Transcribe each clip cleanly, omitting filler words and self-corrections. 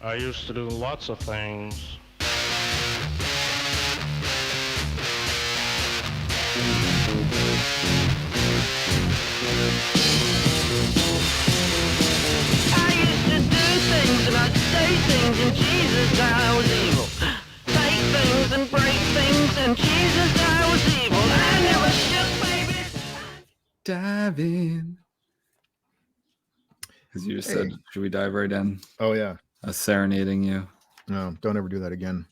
I used to do lots of things. I used to do things and I'd say things and Jesus I was evil. Take things and break things and Jesus I was evil. I never shook baby. Dive in. Because you just said, should we dive right in? Oh, yeah. Serenading you. No, don't ever do that again.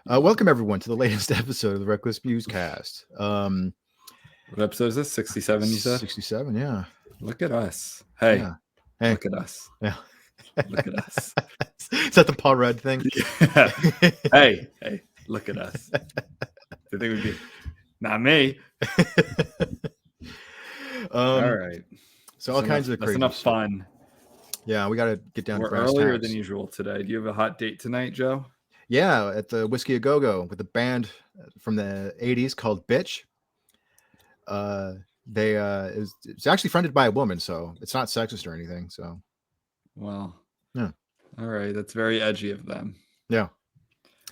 Welcome, everyone, to the latest episode of the Reckless Musecast. What episode is this? 67, you said? 67, yeah. Look at us. Hey, Yeah. Hey. look at us. Yeah. Look at us. Is that the Paul Rudd thing? Yeah. Hey, look at us. The thing would be, not me. All right. So all kinds of That's crazy enough stuff. fun. Yeah, we got to get down We're to brass earlier tacks. than usual today. Do you have a hot date tonight, Joe? Yeah, at the Whiskey A Go-Go with a band from the 80s called Bitch. It's actually fronted by a woman, so it's not sexist or anything. So, Well, yeah. All right. That's very edgy of them. Yeah.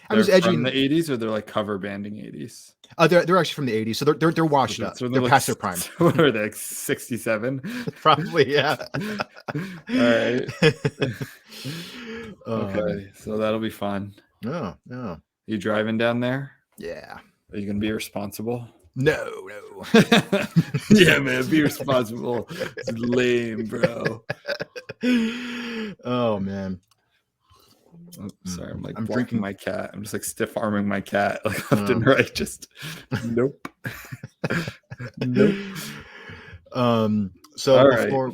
They're was edgy from the 80s, or they're like cover banding 80s? They're actually from the 80s, so they're washed up. So They're like, past their prime. What are they, like 67? Probably, yeah. All right. Um, Okay, so that'll be fun. No, no. You driving down there? Yeah. Are you gonna be responsible? No. Yeah, man, be responsible. It's lame, bro. Oh man. Oh, sorry, I'm like I'm walking drinking- my cat. I'm just like stiff arming my cat, like left and right. Just nope. Nope. So All right. before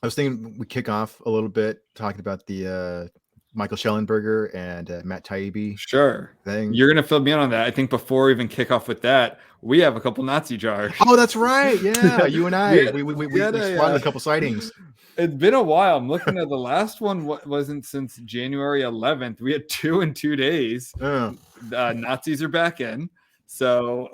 I was thinking we kick off a little bit talking about the Michael Schellenberger and Matt Taibbi Sure. thing. You're gonna fill me in on that. I think before we even kick off with that, we have a couple Nazi jars. Oh, that's right. Yeah, you and I. Yeah, We had spotted a couple sightings. It's been a while. I'm looking at the last one. Wasn't since January 11th. We had 2 in 2 days. Yeah. Nazis are back in. So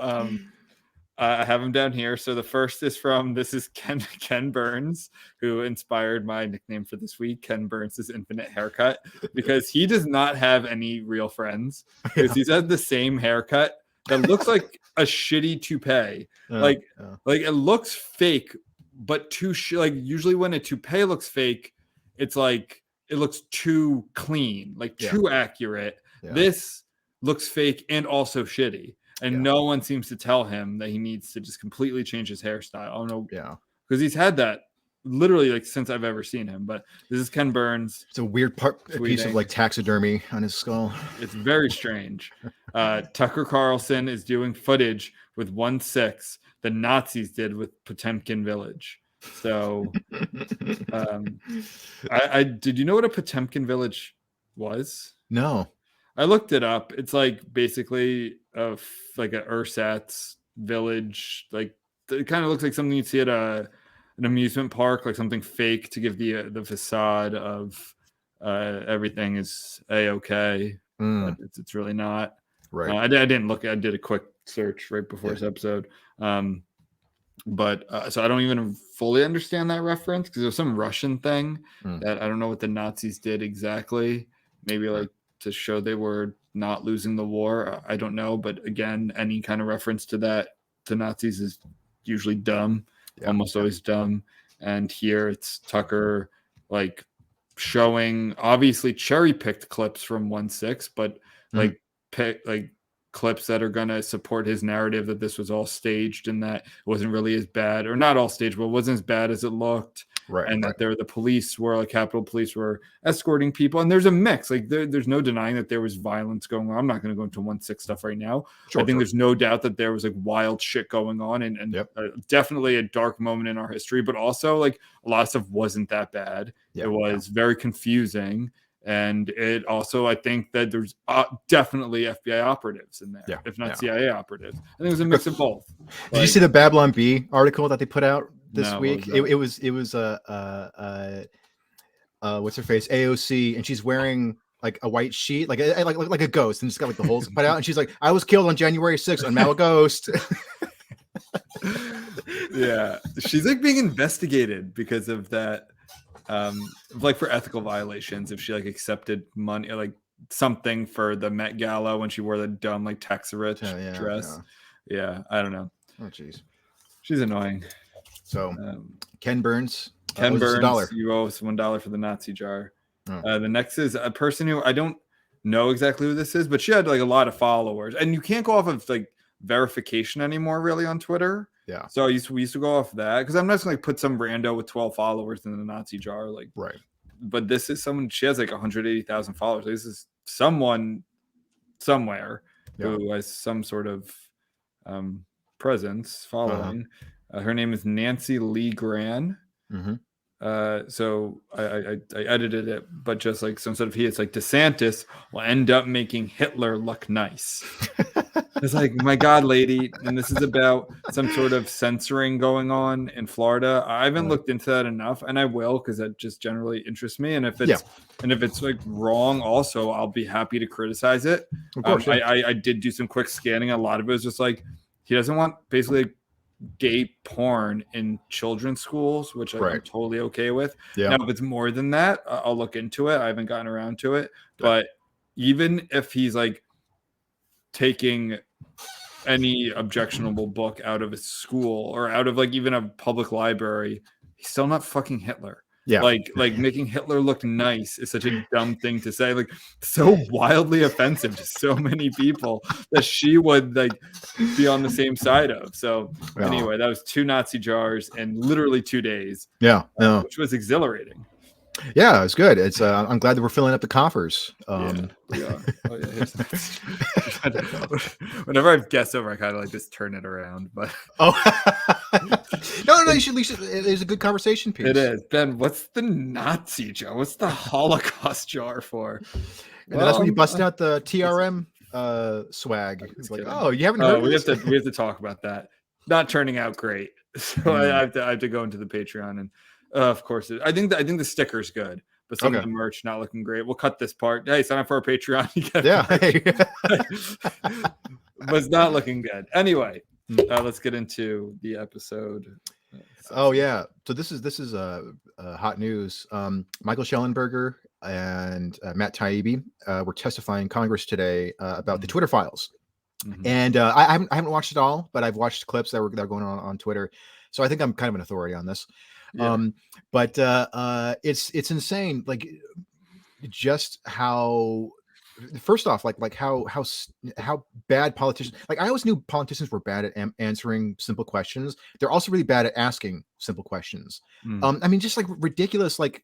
I have them down here. So the first is this is Ken Burns, who inspired my nickname for this week, Ken Burns' Infinite Haircut, because he does not have any real friends. Because he's had the same haircut that looks like a shitty toupee. Like it looks fake, but usually when a toupee looks fake, it's like it looks too clean, like too accurate. Yeah. This looks fake and also shitty. And no one seems to tell him that he needs to just completely change his hairstyle. I don't know. Yeah. Because he's had that literally like since I've ever seen him. But this is Ken Burns. It's a weird piece of like taxidermy on his skull. It's very strange. Tucker Carlson is doing footage with 1/6 the Nazis did with Potemkin Village. So I did you know what a Potemkin Village was? No. I looked it up. It's like basically like an ersatz village. Like it kind of looks like something you'd see at an amusement park, like something fake to give the facade of everything is a-okay. But it's really not. Right. I didn't look. I did a quick search right before this episode. But so I don't even fully understand that reference because there's some Russian thing that I don't know what the Nazis did exactly. Maybe like to show they were not losing the war. I don't know. But again, any kind of reference to that to Nazis is usually dumb, almost always dumb. And here it's Tucker like showing obviously cherry picked clips from 1/6, but like clips that are going to support his narrative that this was all staged and that it wasn't really as bad, or not all staged, but it wasn't as bad as it looked. Right. And that the police were like Capitol Police were escorting people. And there's a mix. Like there's no denying that there was violence going on. I'm not going to go into 1/6 stuff right now. I think there's no doubt that there was like wild shit going on and definitely a dark moment in our history, but also like a lot of stuff wasn't that bad. It was very confusing. And it also, I think that there's definitely FBI operatives in there, if not CIA operatives. I think it was a mix of both. Did you see the Babylon Bee article that they put out this week? What It was what's her face, AOC, and she's wearing like a white sheet, like a ghost, and it's got like the holes cut out, and she's like, "I was killed on January 6th. I'm now a ghost." Yeah, she's like being investigated because of that like for ethical violations, if she like accepted money or like something for the Met Gala when she wore the dumb like tax-rich dress. Yeah, I don't know. Oh, jeez. She's annoying. So Ken Burns. Ken Burns, $1. you owe us $1 for the Nazi jar. Oh. The next is a person who I don't know exactly who this is, but she had like a lot of followers, and you can't go off of like verification anymore really on Twitter. Yeah. So we used to go off that because I'm not just gonna like put some rando with 12 followers in the Nazi jar, like right. But this is someone, she has like 180,000 followers. This is someone somewhere who has some sort of presence following. Her name is Nancy Lee Gran. So I edited it, but just like some sort of it's like DeSantis will end up making Hitler look nice. It's like, my God, lady. And this is about some sort of censoring going on in Florida. I haven't looked into that enough, and I will, because that just generally interests me. And if it's like wrong, also, I'll be happy to criticize it. Of course, I did do some quick scanning. A lot of it was just like, he doesn't want basically gay porn in children's schools, which I'm totally okay with. Now, if it's more than that, I'll look into it. I haven't gotten around to it. But even if he's like taking any objectionable book out of a school or out of like even a public library, he's still not fucking Hitler. Like making Hitler look nice is such a dumb thing to say, like so wildly offensive to so many people that she would like be on the same side of. So anyway, that was 2 Nazi jars in literally 2 days. Which was exhilarating. Yeah, it's good. It's I'm glad that we're filling up the coffers. Whenever I have guests over, I kind of like just turn it around. But no, you should. It's a good conversation piece. It is. Ben, what's the Nazi jar? What's the Holocaust jar for? And that's when you bust out the TRM swag. It's like, you haven't heard. We have to talk about that. Not turning out great. So I have to go into the Patreon and. Of course, I think the sticker's good, but some of the merch not looking great. We'll cut this part. Hey, sign up for our Patreon. But it's not looking good. Anyway, let's get into the episode. So this is hot news. Michael Schellenberger and Matt Taibbi were testifying in Congress today about the Twitter files. And I haven't watched it all, but I've watched clips that are going on Twitter. So I think I'm kind of an authority on this. But it's insane, like just how, first off, like how bad politicians, like I always knew politicians were bad at answering simple questions. They're also really bad at asking simple questions. I mean, just like ridiculous, like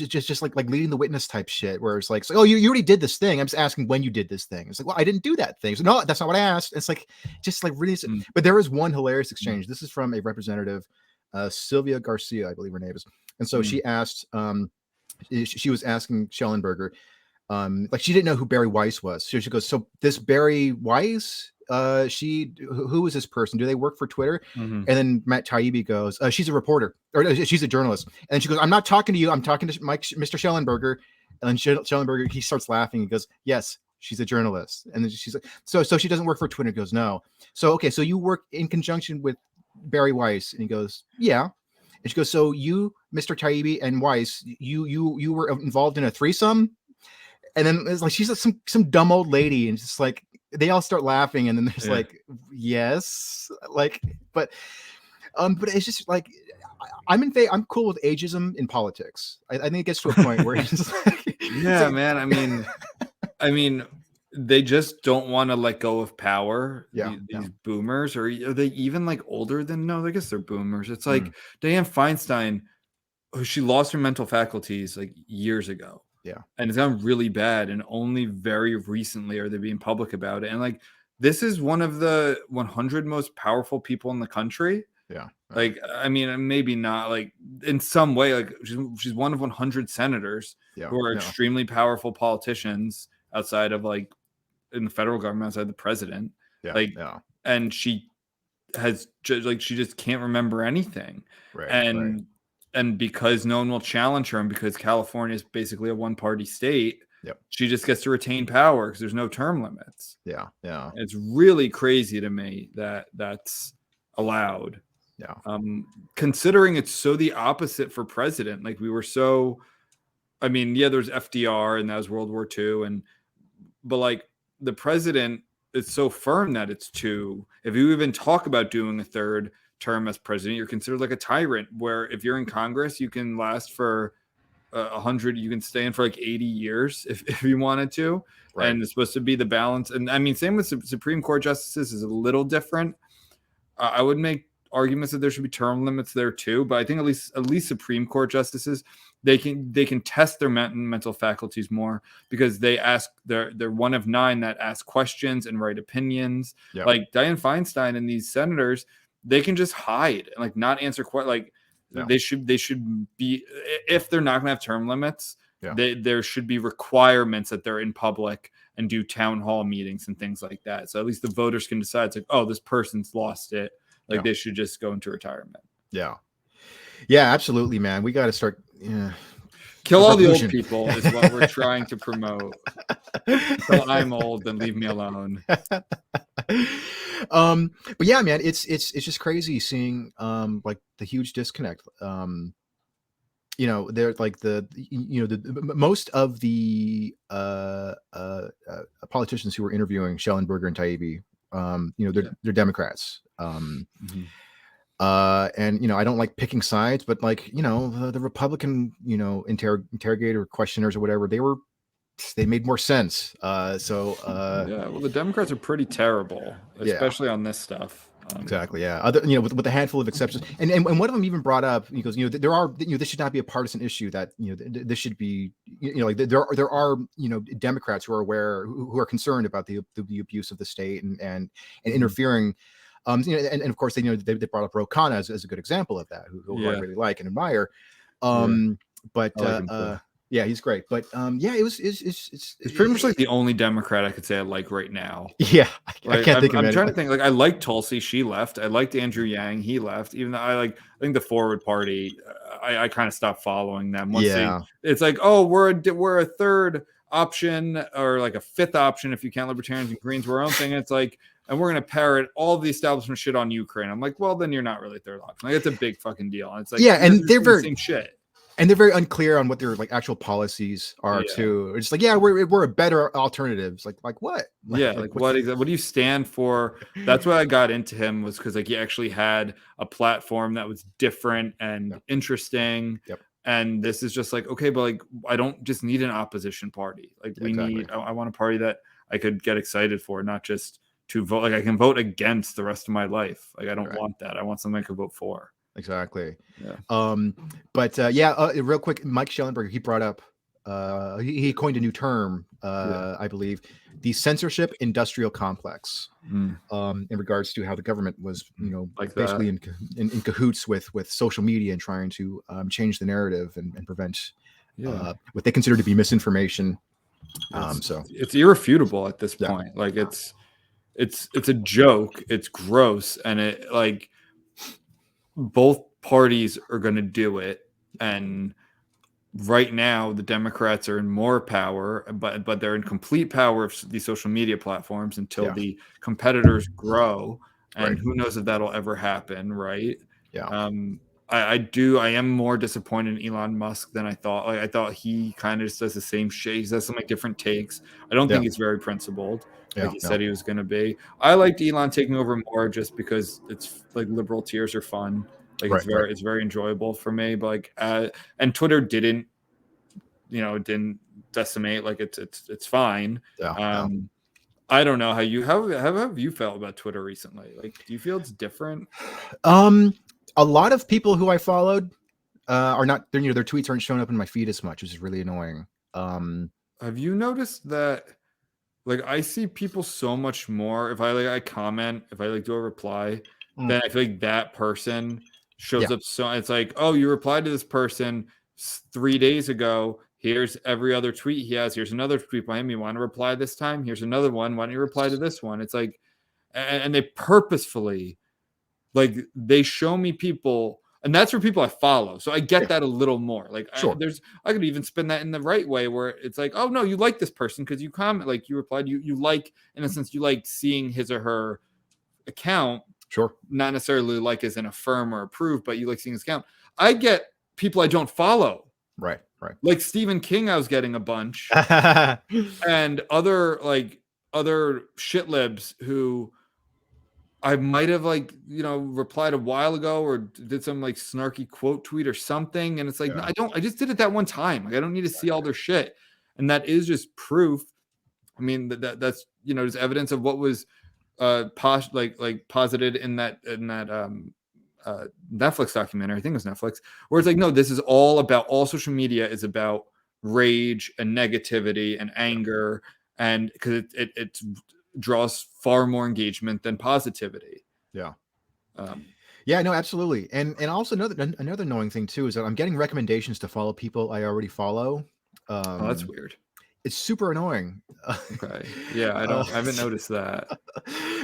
just like leading the witness type shit, where it's like, oh, you already did this thing. I'm just asking when you did this thing. It's like, well, I didn't do that thing. So no, that's not what I asked. It's like just like really. But there was one hilarious exchange. This is from a representative. Sylvia Garcia, I believe her name is. And so she asked, she was asking Schellenberger, like she didn't know who Barry Weiss was. So she goes, so this Barry Weiss, who is this person? Do they work for Twitter? And then Matt Taibbi goes, she's a reporter, or she's a journalist. And she goes, I'm not talking to you. I'm talking to Mr. Schellenberger. And then Schellenberger, he starts laughing. He goes, yes, she's a journalist. And then she's like, so she doesn't work for Twitter. He goes, no. So, okay. So you work in conjunction with Barry Weiss. And he goes, yeah. And she goes, so you, Mr. Taibbi and Weiss, you were involved in a threesome? And then it's like, she's like some dumb old lady. And just like, they all start laughing. And then there's like, yes, like, but it's just like, I'm cool with ageism in politics. I think it gets to a point where it's just like, man. I mean, they just don't want to let go of power. These boomers, or are they even like older than? No, I guess they're boomers. It's like Dianne Feinstein, she lost her mental faculties like years ago. And it's gotten really bad, and only very recently are they being public about it. And like, this is one of the 100 most powerful people in the country. Like, I mean, maybe not like in some way, like she's one of 100 senators who are extremely powerful politicians outside of like in the federal government, outside the president. And she has she just can't remember anything. And because no one will challenge her, and because California is basically a one-party state, she just gets to retain power because there's no term limits. It's really crazy to me that that's allowed. Yeah. Considering it's so the opposite for president. Like we were so, I mean, yeah, there's FDR and that was World War II, but like the president is so firm that it's two. If you even talk about doing a third term as president, you're considered like a tyrant. Where if you're in Congress, you can last for 100, you can stay in for like 80 years if you wanted to. Right. And it's supposed to be the balance. And I mean, same with Supreme Court justices is a little different. I would make arguments that there should be term limits there too, but I think at least Supreme Court justices, they can test their mental faculties more because they ask they're one of 9 that ask questions and write opinions. Yeah. Like Dianne Feinstein and these senators, they can just hide and like not answer they should be, if they're not going to have term limits, there should be requirements that they're in public and do town hall meetings and things like that. So at least the voters can decide it's like, oh, this person's lost it. Like they should just go into retirement. Yeah. Yeah, absolutely, man. We got to start. Kill all the old people is what we're trying to promote. So I'm old, then leave me alone. But yeah, man, it's just crazy seeing like the huge disconnect. They're like the most of the politicians who were interviewing Schellenberger and Taibbi, they're Democrats. And I don't like picking sides, but like the Republican interrogator questioners or whatever, they made more sense. Well, the Democrats are pretty terrible, especially on this stuff. Exactly. Yeah. Other, with a handful of exceptions, and one of them even brought up, he goes, there are, this should not be a partisan issue. That this should be, like there are Democrats who are aware, who are concerned about the abuse of the state and interfering. And of course they brought up Ro Khanna as a good example of that, who I really like and admire. But yeah, he's great. But it's pretty much like the only Democrat I could say I like right now. Yeah, I can't think of it. I'm trying to think. Like I like Tulsi, she left. I liked Andrew Yang, he left. Even though I think the Forward Party, I kind of stopped following them. It's like, oh, we're a third option or like a fifth option if you count Libertarians and Greens. We're our own thing. And it's like, and we're gonna parrot all the establishment shit on Ukraine. I'm like, well, then you're not really third option. Like it's a big fucking deal. And it's like, and they're very same shit. And they're very unclear on what their like actual policies are too. It's like, we're a better alternatives. Like what? What do you stand for? That's why I got into him, was because like he actually had a platform that was different and interesting. Yep. And this is just like, okay, but like I don't just need an opposition party. Like I want a party that I could get excited for, not just to vote. Like I can vote against the rest of my life. Like I don't want that. I want something I could vote for. Exactly. Yeah. Real quick, Mike Schellenberger, he brought up he coined a new term, I believe, the censorship industrial complex, in regards to how the government was like basically in cahoots with social media and trying to change the narrative and prevent what they consider to be misinformation. It's irrefutable at this point. Like it's a joke, it's gross, and it like both parties are going to do it. And right now the Democrats are in more power, but they're in complete power of these social media platforms until the competitors grow. And who knows if that'll ever happen. Right. Yeah. I am more disappointed in Elon Musk than I thought. Like I thought he kind of just does the same shit. He does some like different takes. I don't think he's very principled. Like he said he was going to be. I liked Elon taking over more just because it's like liberal tears are fun. Like it's very enjoyable for me. But like, and Twitter didn't decimate. Like it's fine. I don't know how have you felt about Twitter recently? Like, do you feel it's different? A lot of people who I followed are not. Their tweets aren't showing up in my feed as much, which is really annoying. Have you noticed that? Like I see people so much more. If I comment, if I do a reply, then I feel like that person shows up. So it's like, oh, you replied to this person 3 days ago. Here's every other tweet he has. Here's another tweet by him. You want to reply this time? Here's another one. Why don't you reply to this one? It's like, and they purposefully, like they show me people. And that's for people I follow. So I get that a little more. Like I could even spin that in the right way where it's like, oh no, you like this person because you comment, like you replied, you like, in a sense, you like seeing his or her account. Sure. Not necessarily like as in affirm or approve, but you like seeing his account. I get people I don't follow. Right. Like Stephen King, I was getting a bunch, and other shit libs who I might have replied a while ago or did some like snarky quote tweet or something. And it's like, Yeah. no, I just did it that one time. Like, I don't need to see all their shit. And that is just proof. I mean, that's, there's evidence of what was posited in that Netflix documentary. I think it was Netflix, where it's like, no, this is all social media is about rage and negativity and anger. And because it draws far more engagement than positivity. Yeah. Yeah, no, absolutely. And also another annoying thing too is that I'm getting recommendations to follow people I already follow. Oh, that's weird. It's super annoying. Okay. Yeah, I haven't noticed that.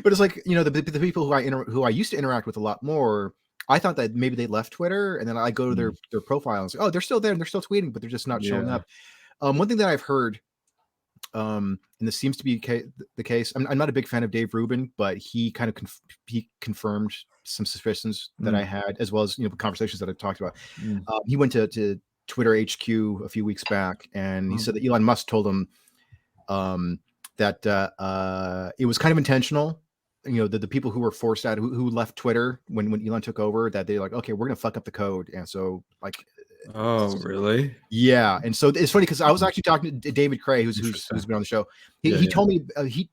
But it's like, the people who I used to interact with a lot more, I thought that maybe they left Twitter, and then I go to their profile and say, oh, they're still there and they're still tweeting, but they're just not showing up. One thing that I've heard, and this seems to be the case. I'm not a big fan of Dave Rubin, but he kind of he confirmed some suspicions that I had, as well as conversations that I've talked about. He went to Twitter HQ a few weeks back, and he said that Elon Musk told him that it was kind of intentional. The people who were forced out, who left Twitter when Elon took over, that they're like, okay, we're gonna fuck up the code, and so like. Oh, really? Yeah, and so it's funny because I was actually talking to David Cray, who's been on the show. He told me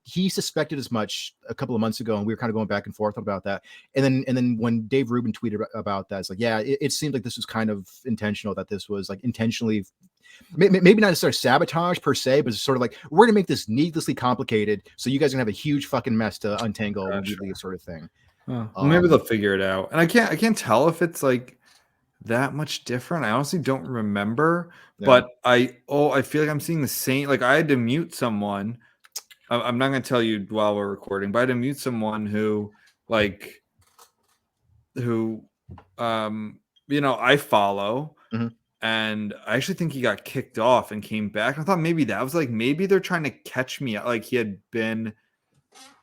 he suspected as much a couple of months ago, and we were kind of going back and forth about that. And then when Dave Rubin tweeted about that, it's like, yeah, it seemed like this was kind of intentional. That this was like intentionally, maybe not necessarily sabotage per se, but it's sort of like, we're gonna make this needlessly complicated, so you guys are gonna have a huge fucking mess to untangle immediately, sort of thing. Well, maybe they'll figure it out. And I can't tell if it's like that much different. I honestly don't remember, but I feel like I'm seeing the same. Like, I had to mute someone. I'm not going to tell you while we're recording, but I had to mute someone who I follow, and I actually think he got kicked off and came back. I thought maybe that was like, maybe they're trying to catch me. Like he had been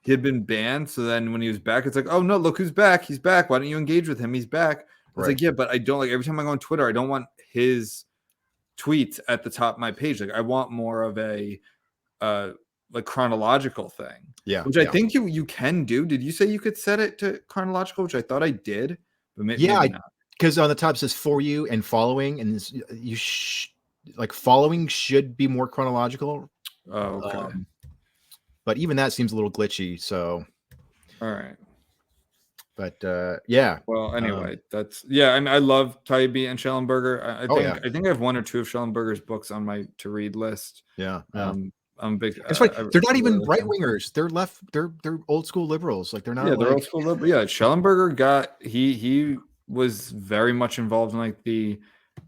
banned. So then when he was back, it's like, oh no, look who's back. He's back. Why don't you engage with him? He's back. It's like, yeah, but I don't, like, every time I go on Twitter, I don't want his tweets at the top of my page. Like, I want more of a like chronological thing. Yeah. Which I think you can do. Did you say you could set it to chronological, which I thought I did, but maybe not. Because on the top it says for you and following, and you like following should be more chronological. Oh, okay. But even that seems a little glitchy. So, all right. But yeah. Well, anyway, that's I mean, I love Taibbi and Schellenberger. I think I have one or two of Schellenberger's books on my to read list. Yeah. I'm a big. It's funny. They're not even right wingers. They're left. They're old school liberals. Like they're not. Yeah, they're old school liberals. Yeah, Schellenberger he was very much involved in like the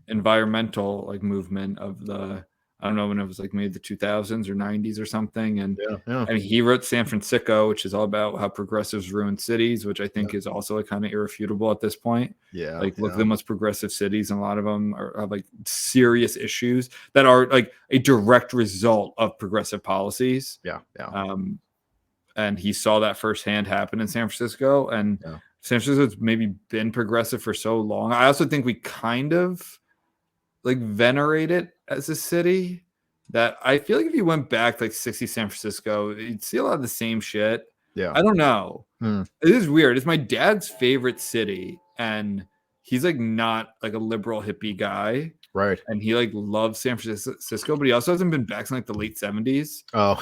environmental like movement of the. I don't know when it was like maybe the 2000s or 90s or something. And I mean, he wrote San Francisco, which is all about how progressives ruin cities, which I think is also like kind of irrefutable at this point. Yeah. Like look at the most progressive cities, and a lot of them have like serious issues that are like a direct result of progressive policies. Yeah. Yeah. And he saw that firsthand happen in San Francisco, and San Francisco's maybe been progressive for so long. I also think we kind of like venerate it as a city that I feel like if you went back to like 60 San Francisco, you'd see a lot of the same shit. Yeah. I don't know. It is weird. It's my dad's favorite city, and he's like not like a liberal hippie guy. Right. And he like loves San Francisco, but he also hasn't been back since like the late 70s. Oh.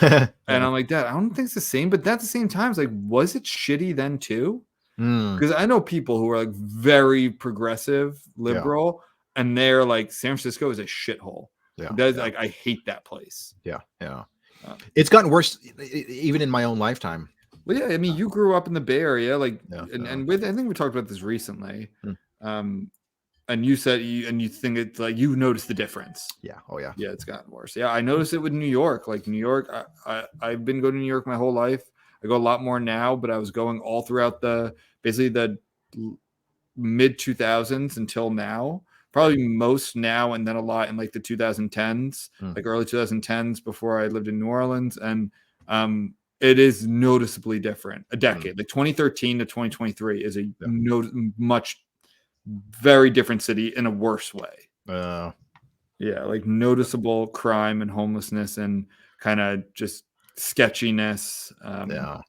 And I'm like, Dad, I don't think it's the same, but at the same time, it's like, was it shitty then too? Because I know people who are like very progressive liberal, and they're like, San Francisco is a shithole. Yeah, like I hate that place. Yeah, yeah. It's gotten worse even in my own lifetime. Well, yeah, I mean, you grew up in the Bay Area, like, and with I think we talked about this recently. And you said you think it's like you noticed the difference. Yeah. Oh yeah. Yeah, it's gotten worse. Yeah, I noticed it with New York. Like New York, I've been going to New York my whole life. I go a lot more now, but I was going all throughout basically the mid 2000s until now. Probably most now, and then a lot in like the 2010s, like early 2010s before I lived in New Orleans. And it is noticeably different. A decade, like 2013 to 2023 is a very different city in a worse way. Yeah, like noticeable crime and homelessness and kind of just sketchiness. Yeah,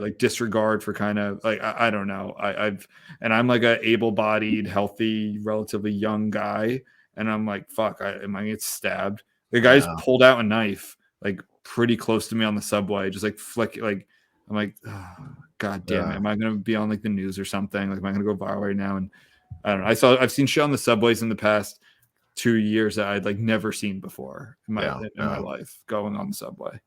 like disregard for kind of like I don't know. I'm like a able-bodied, healthy, relatively young guy, and I'm like, fuck, am I gonna get stabbed? The guy's pulled out a knife like pretty close to me on the subway, just like flick. Like I'm like, oh, god damn it, am I gonna be on like the news or something? Like, am I gonna go viral right now? And I don't know. I've seen shit on the subways in the past 2 years that I'd like never seen before in my life going on the subway.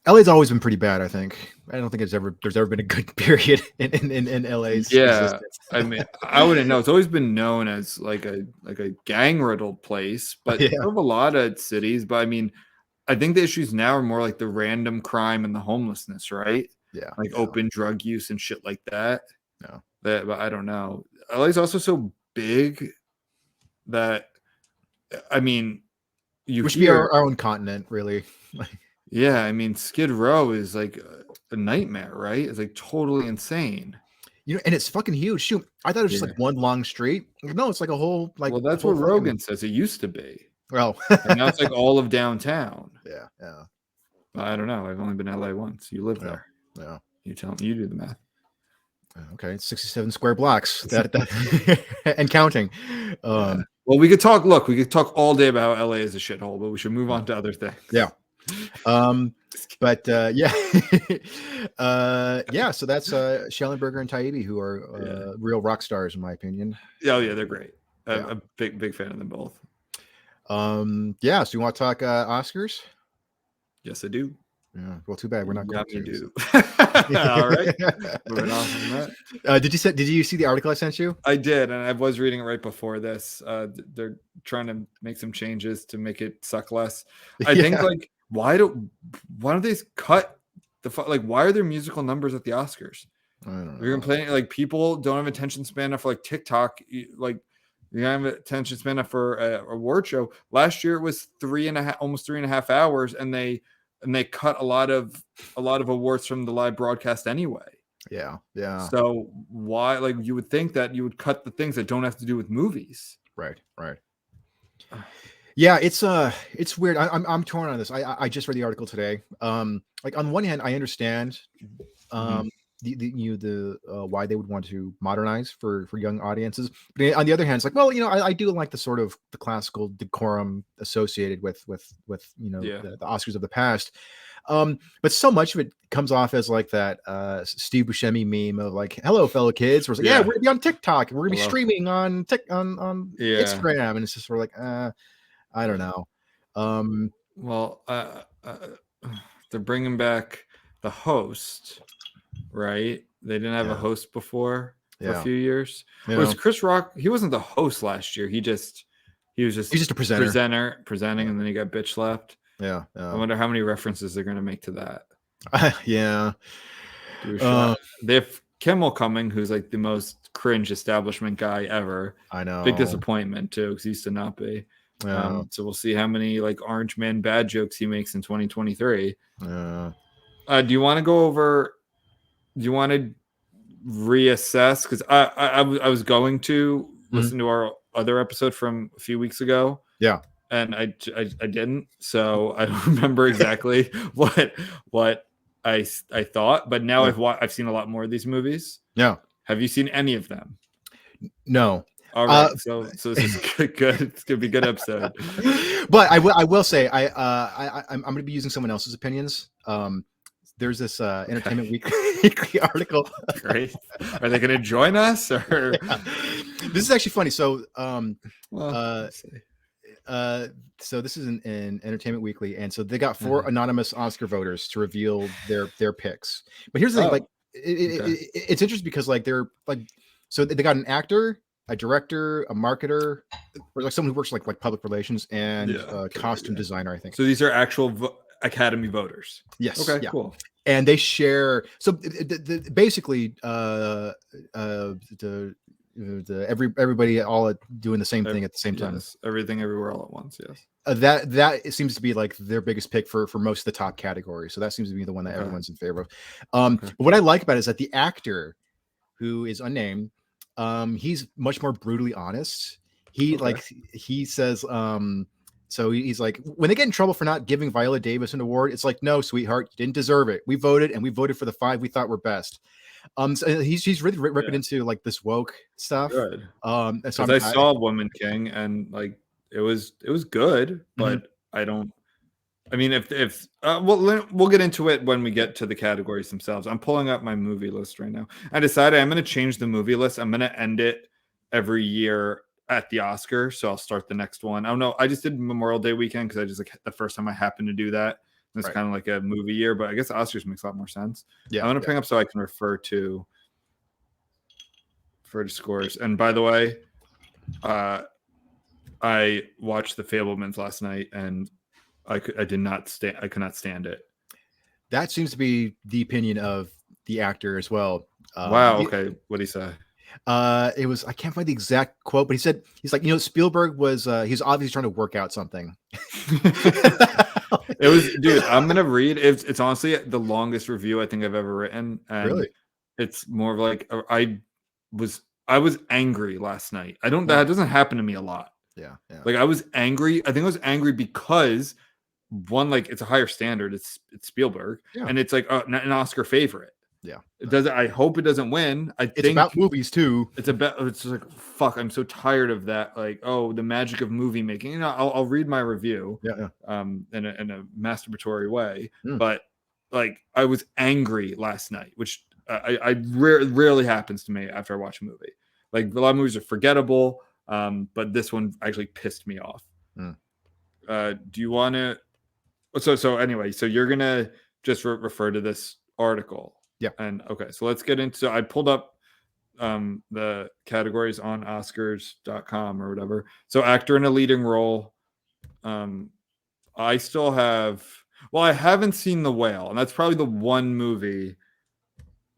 LA's always been pretty bad, I think. I don't think there's ever been a good period in LA's existence. I mean, I wouldn't know. It's always been known as like a gang riddled place, but of a lot of cities. But I mean, I think the issues now are more like the random crime and the homelessness, right? Yeah. Like open drug use and shit like that. Yeah. But I don't know. LA's also so big that I mean, we should be our own continent, really. Yeah, I mean, Skid Row is like a nightmare, right? It's like totally insane. You know, and it's fucking huge. Shoot, I thought it was just like one long street. No, it's like a whole like. Well, that's what Rogan says it used to be. Well, and now it's like all of downtown. Yeah. I don't know. I've only been to LA once. You live there. Yeah. You tell me. You do the math. Okay, 67 square blocks. That and counting. Well, we could talk. Look, we could talk all day about how LA is a shithole, but we should move on to other things. Yeah. But yeah. So that's Schellenberger and Taibbi, who are real rock stars in my opinion. Oh yeah, they're great. I'm a big fan of them both. So you want to talk Oscars? Yes, I do. Yeah. Well, too bad we're not going to do. All right. Moving on from that. Did you see the article I sent you? I did, and I was reading it right before this. They're trying to make some changes to make it suck less. I think like why don't they cut the like why are there musical numbers at the Oscars? I don't know. You're complaining like people don't have attention span enough for like TikTok. Like you don't have attention span enough for a award show. Last year it was almost 3.5 hours, and they cut a lot of awards from the live broadcast anyway. Yeah. So why, like, you would think that you would cut the things that don't have to do with movies. Right. Yeah, it's weird. I'm torn on this. I just read the article today. Like on one hand, I understand the why they would want to modernize for young audiences, but on the other hand, it's like, well, I do like the sort of the classical decorum associated with the Oscars of the past. But so much of it comes off as like that Steve Buscemi meme of like, "Hello, fellow kids." We're like, we're gonna be on TikTok. We're gonna be streaming on Instagram, and it's just sort of like, I don't know. They're bringing back the host, right? They didn't have a host before for a few years. Was Chris Rock? He wasn't the host last year. He was just a presenter presenting, and then he got bitch slapped. Yeah. I wonder how many references they're going to make to that. They have Kimmel coming, who's like the most cringe establishment guy ever. I know. Big disappointment too, because he used to not be. So we'll see how many like Orange Man bad jokes he makes in 2023. Do you want to go over? Do you want to reassess? Because I was going to listen to our other episode from a few weeks ago. Yeah. And I didn't, so I don't remember exactly what I thought. But now I've seen a lot more of these movies. Yeah. Have you seen any of them? No. All right. So this is good. It's gonna be a good episode. But I will say I'm going to be using someone else's opinions. There's this Entertainment Weekly article. Great. Are they going to join us? Or this is actually funny. So so this is in Entertainment Weekly, and so they got 4 anonymous Oscar voters to reveal their picks. But here's the thing, like it's interesting because like they're like, so they got an actor, a director, a marketer, or like someone who works like public relations, and a costume designer, I think. So these are actual Academy voters. Yes. Okay. Yeah. Cool. And they share. So basically, everybody all doing the same thing at the same time. Yes, Everything Everywhere All at Once. Yes. That seems to be like their biggest pick for most of the top categories. So that seems to be the one that everyone's in favor of. But what I like about it is that the actor, who is unnamed, he's much more brutally honest. He says, so he's like, when they get in trouble for not giving Viola Davis an award, it's like, no, sweetheart, you didn't deserve it. We voted, and we voted for the 5 we thought were best. So he's really ripping into like this woke stuff. Good. So I saw Woman King, and like it was good, but I mean, if we'll get into it when we get to the categories themselves. I'm pulling up my movie list right now. I decided I'm going to change the movie list. I'm going to end it every year at the Oscar, so I'll start the next one. I don't know. I just did Memorial Day weekend because I just like the first time I happened to do that. It's kind of like a movie year, but I guess Oscars makes a lot more sense. Yeah, I'm going to bring up so I can refer to scores. And by the way, I watched the Fabelmans last night, and I could not stand it. That seems to be the opinion of the actor as well. Wow. Okay. What did he say? It was, I can't find the exact quote, but he's like, Spielberg was, he's obviously trying to work out something. It was, dude, I'm going to read. It's honestly the longest review I think I've ever written. And really? It's more of like, I was angry last night. That doesn't happen to me a lot. Yeah. Like I was angry. I think I was angry because one, like it's a higher standard. It's Spielberg, and it's like an Oscar favorite. Yeah, it doesn't. I hope it doesn't win. It's about movies too. It's like fuck. I'm so tired of that. Like, oh, the magic of movie making. I'll read my review. Yeah. In a masturbatory way, but like I was angry last night, which I rarely happens to me after I watch a movie. Like a lot of movies are forgettable. But this one actually pissed me off. Do you want to? So anyway, so you're gonna just refer to this article. Yeah. And okay, so let's get into. I pulled up the categories on Oscars.com or whatever. So actor in a leading role. I still have. Well, I haven't seen The Whale, and that's probably the one movie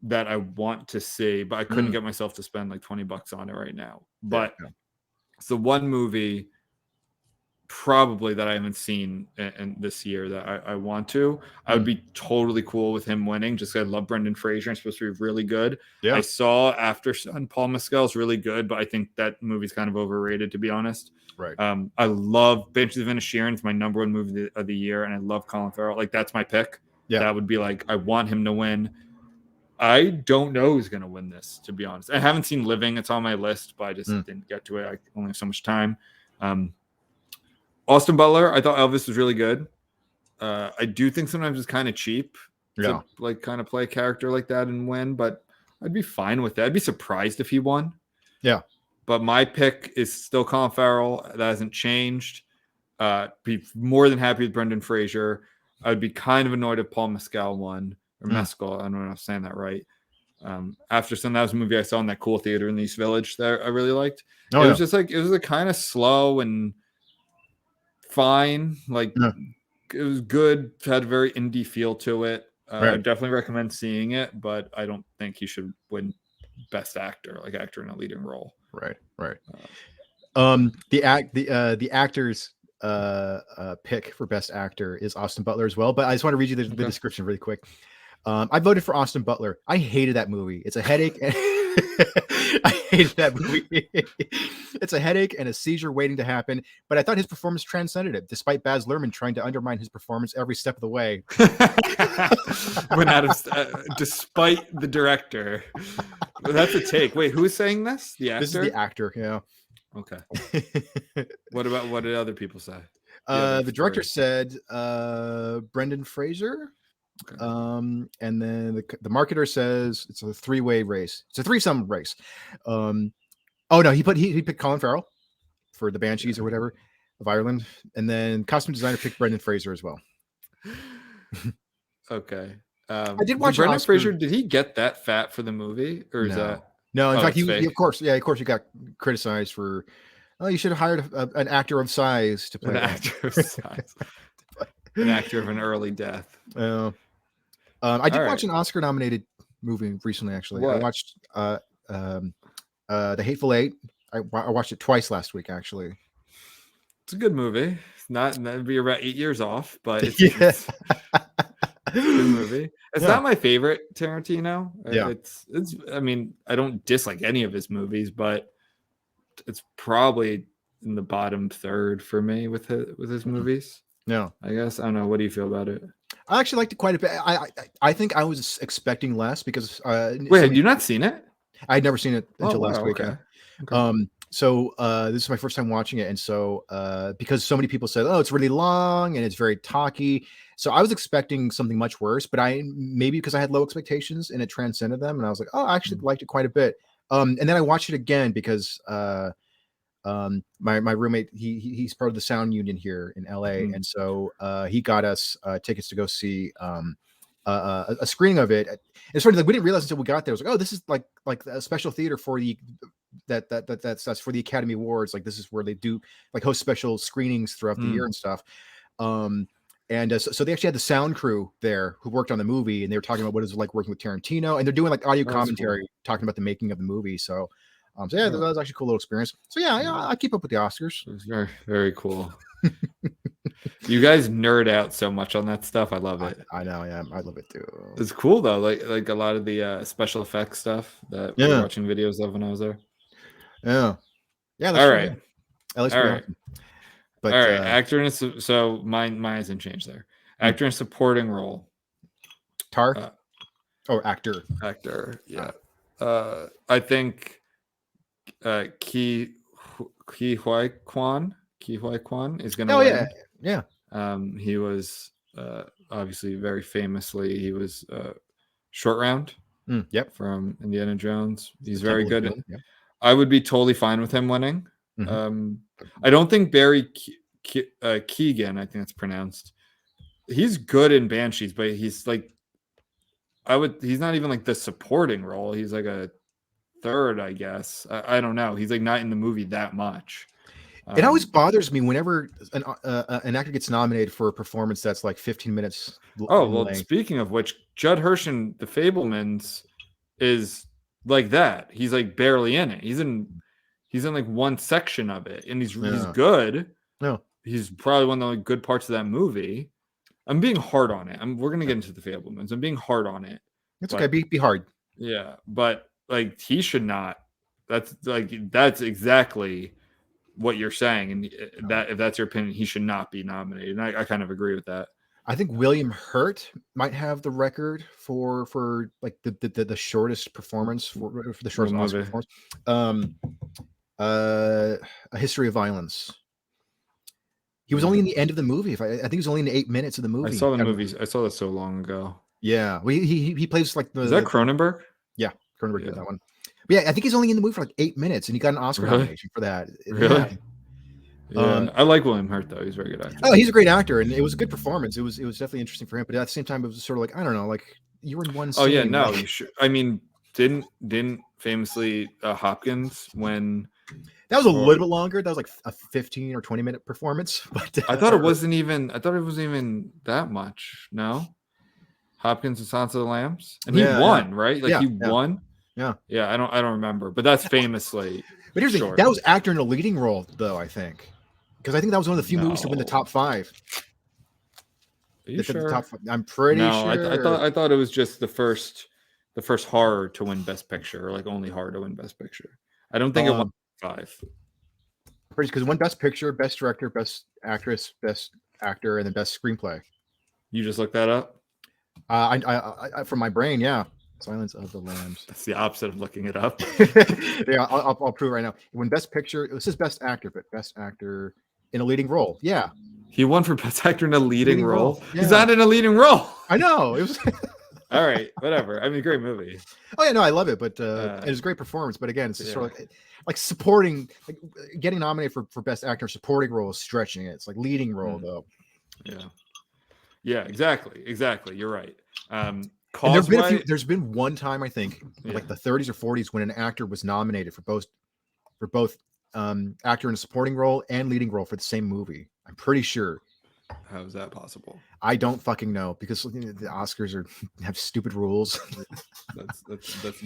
that I want to see, but I couldn't get myself to spend like $20 on it right now. But it's the one movie probably that I haven't seen in this year that I want to. I would be totally cool with him winning. Just I love Brendan Fraser. It's supposed to be really good. Yeah. I saw After Sun, Paul Mescal's really good, but I think that movie's kind of overrated, to be honest. Right. I love Banshees of Inisherin. It's my number one movie of the year, and I love Colin Farrell. Like that's my pick. Yeah. That would be like I want him to win. I don't know who's going to win this, to be honest. I haven't seen Living. It's on my list, but I just didn't get to it. I only have so much time. Austin Butler, I thought Elvis was really good. I do think sometimes it's kind of cheap to like kind of play a character like that and win, but I'd be fine with that. I'd be surprised if he won. Yeah. But my pick is still Colin Farrell. That hasn't changed. Be more than happy with Brendan Fraser. I'd be kind of annoyed if Paul Mescal won. Or Mescal, I don't know if I'm saying that right. After Sun, that was a movie I saw in that cool theater in the East Village that I really liked. It was just like, it was a kind of slow and fine. Like, it was good. Had a very indie feel to it. I definitely recommend seeing it, but I don't think he should win Best Actor, like actor in a leading role. Right. The actor's pick for Best Actor is Austin Butler as well, but I just want to read you the description really quick. I voted for Austin Butler. I hated that movie. It's a headache. I hated that movie. It's a headache and a seizure waiting to happen. But I thought his performance transcended it, despite Baz Luhrmann trying to undermine his performance every step of the way. Went out of despite the director. That's a take. Wait, who's saying this? The actor? This is the actor. Yeah. Okay. What did other people say? The director said Brendan Fraser. Okay. And then the marketer says it's a three-way race. It's a threesome race. He picked Colin Farrell for the Banshees or whatever of Ireland, and then costume designer picked Brendan Fraser as well. Okay. I did watch Brendan Fraser. Did he get that fat for the movie, or is that no? In fact, he of course, he got criticized for. Oh, you should have hired an actor of size to play an actor of size, an actor of an early death. I did watch an Oscar-nominated movie recently. Actually, I watched The Hateful Eight. I watched it twice last week, actually. It's a good movie. It's not that'd be about 8 years off, but it's, Yeah. it's a good movie. It's Yeah. not my favorite Tarantino. Yeah. It's. I mean, I don't dislike any of his movies, but it's probably in the bottom third for me with his movies. No, I guess I don't know. What do you feel about it? I actually liked it quite a bit. I think I was expecting less because Wait, had you not seen it? I had never seen it Oh, until last wow, week. okay. So this is my first time watching it, and so because so many people said, "Oh, it's really long and it's very talky," so I was expecting something much worse. But maybe because I had low expectations and it transcended them, and I was like, "Oh, I actually liked it quite a bit." And then I watched it again because my roommate he's part of the sound union here in LA, and so he got us tickets to go see a screening of it. It's sort of like we didn't realize until we got there. It was like, oh, this is like a special theater for the that's for the Academy Awards. Like this is where they do like host special screenings throughout the year and stuff. And so they actually had the sound crew there who worked on the movie, and they were talking about what it was like working with Tarantino, and they're doing like audio commentary, talking about the making of the movie. So that was actually a cool little experience. So yeah, I keep up with the Oscars. It was very, very cool. You guys nerd out so much on that stuff. I love it. I know, yeah, I love it too. It's cool though, like a lot of the special effects stuff that we were watching videos of when I was there. Yeah. That's all true, right. yeah. At least all we're right. awesome. But all right, actor in so mine hasn't changed there. Actor in supporting role. Tar? Actor. Actor, yeah. I think Ki Huy Kwan is going to win. Yeah. He was obviously very famously, he was Short Round from Indiana Jones. He's very good. I would be totally fine with him winning. I don't think Barry Keoghan, I think it's pronounced, he's good in Banshees, but he's like, he's not even like the supporting role. He's like a third, I guess. I don't know. He's like not in the movie that much. It always bothers me whenever an actor gets nominated for a performance that's like 15 minutes. Speaking of which, Judd Hirsch in The Fabelmans is like that. He's like barely in it. He's in like one section of it, and he's good. No, he's probably one of the good parts of that movie. I'm being hard on it. We're gonna get into The Fabelmans. I'm being hard on it. It's okay. Be hard. Yeah, but like he should not. That's exactly what you're saying, and that if that's your opinion, he should not be nominated. And I kind of agree with that. I think William Hurt might have the record for like the shortest performance for the shortest Oscar performance. A History of Violence. He was only in the end of the movie. I think he was only in 8 minutes of the movie. I saw the movies. I saw that so long ago. Yeah, well, he plays like Is that Cronenberg? Yeah, Cronenberg did that one. But yeah, I think he's only in the movie for like 8 minutes, and he got an Oscar nomination for that. Really? Yeah. I like William Hurt though. He's a very good actor. Oh, he's a great actor, and it was a good performance. It was definitely interesting for him, but at the same time, it was sort of like, I don't know, like you were in one scene. Oh yeah, no, you should. I mean, didn't famously Hopkins when that was a little bit longer. That was like a 15 or 20 minute performance. But I thought it wasn't even that much. No, Hopkins and Silence of the Lambs, and he won, right? Like he won. Yeah. I don't remember, but that's famously. But here's the thing, that was actor in a leading role, though, I think, because I think that was one of the few movies to win the top 5. Are you sure? I'm pretty sure. I thought it was just the first horror to win Best Picture, or like only horror to win Best Picture. I don't think it won 5. Because it won Best Picture, Best Director, Best Actress, Best Actor, and then Best Screenplay. You just looked that up? I from my brain, yeah. Silence of the Lambs. That's the opposite of looking it up. Yeah, I'll prove it right now. When Best Picture, it says Best Actor, but Best Actor in a leading role. Yeah, he won for Best Actor in a leading role. Yeah. He's not in a leading role. I know. It was. All right, whatever. I mean, great movie. Oh yeah, no, I love it, but it was a great performance. But again, it's just sort of like supporting, like getting nominated for Best Actor supporting role is stretching it. It's like leading role though. Yeah, exactly. You're right. And there's been one time, I think, like the 30s or 40s, when an actor was nominated for both actor in a supporting role and leading role for the same movie. I'm pretty sure. How is that possible? I don't fucking know because the Oscars have stupid rules. That's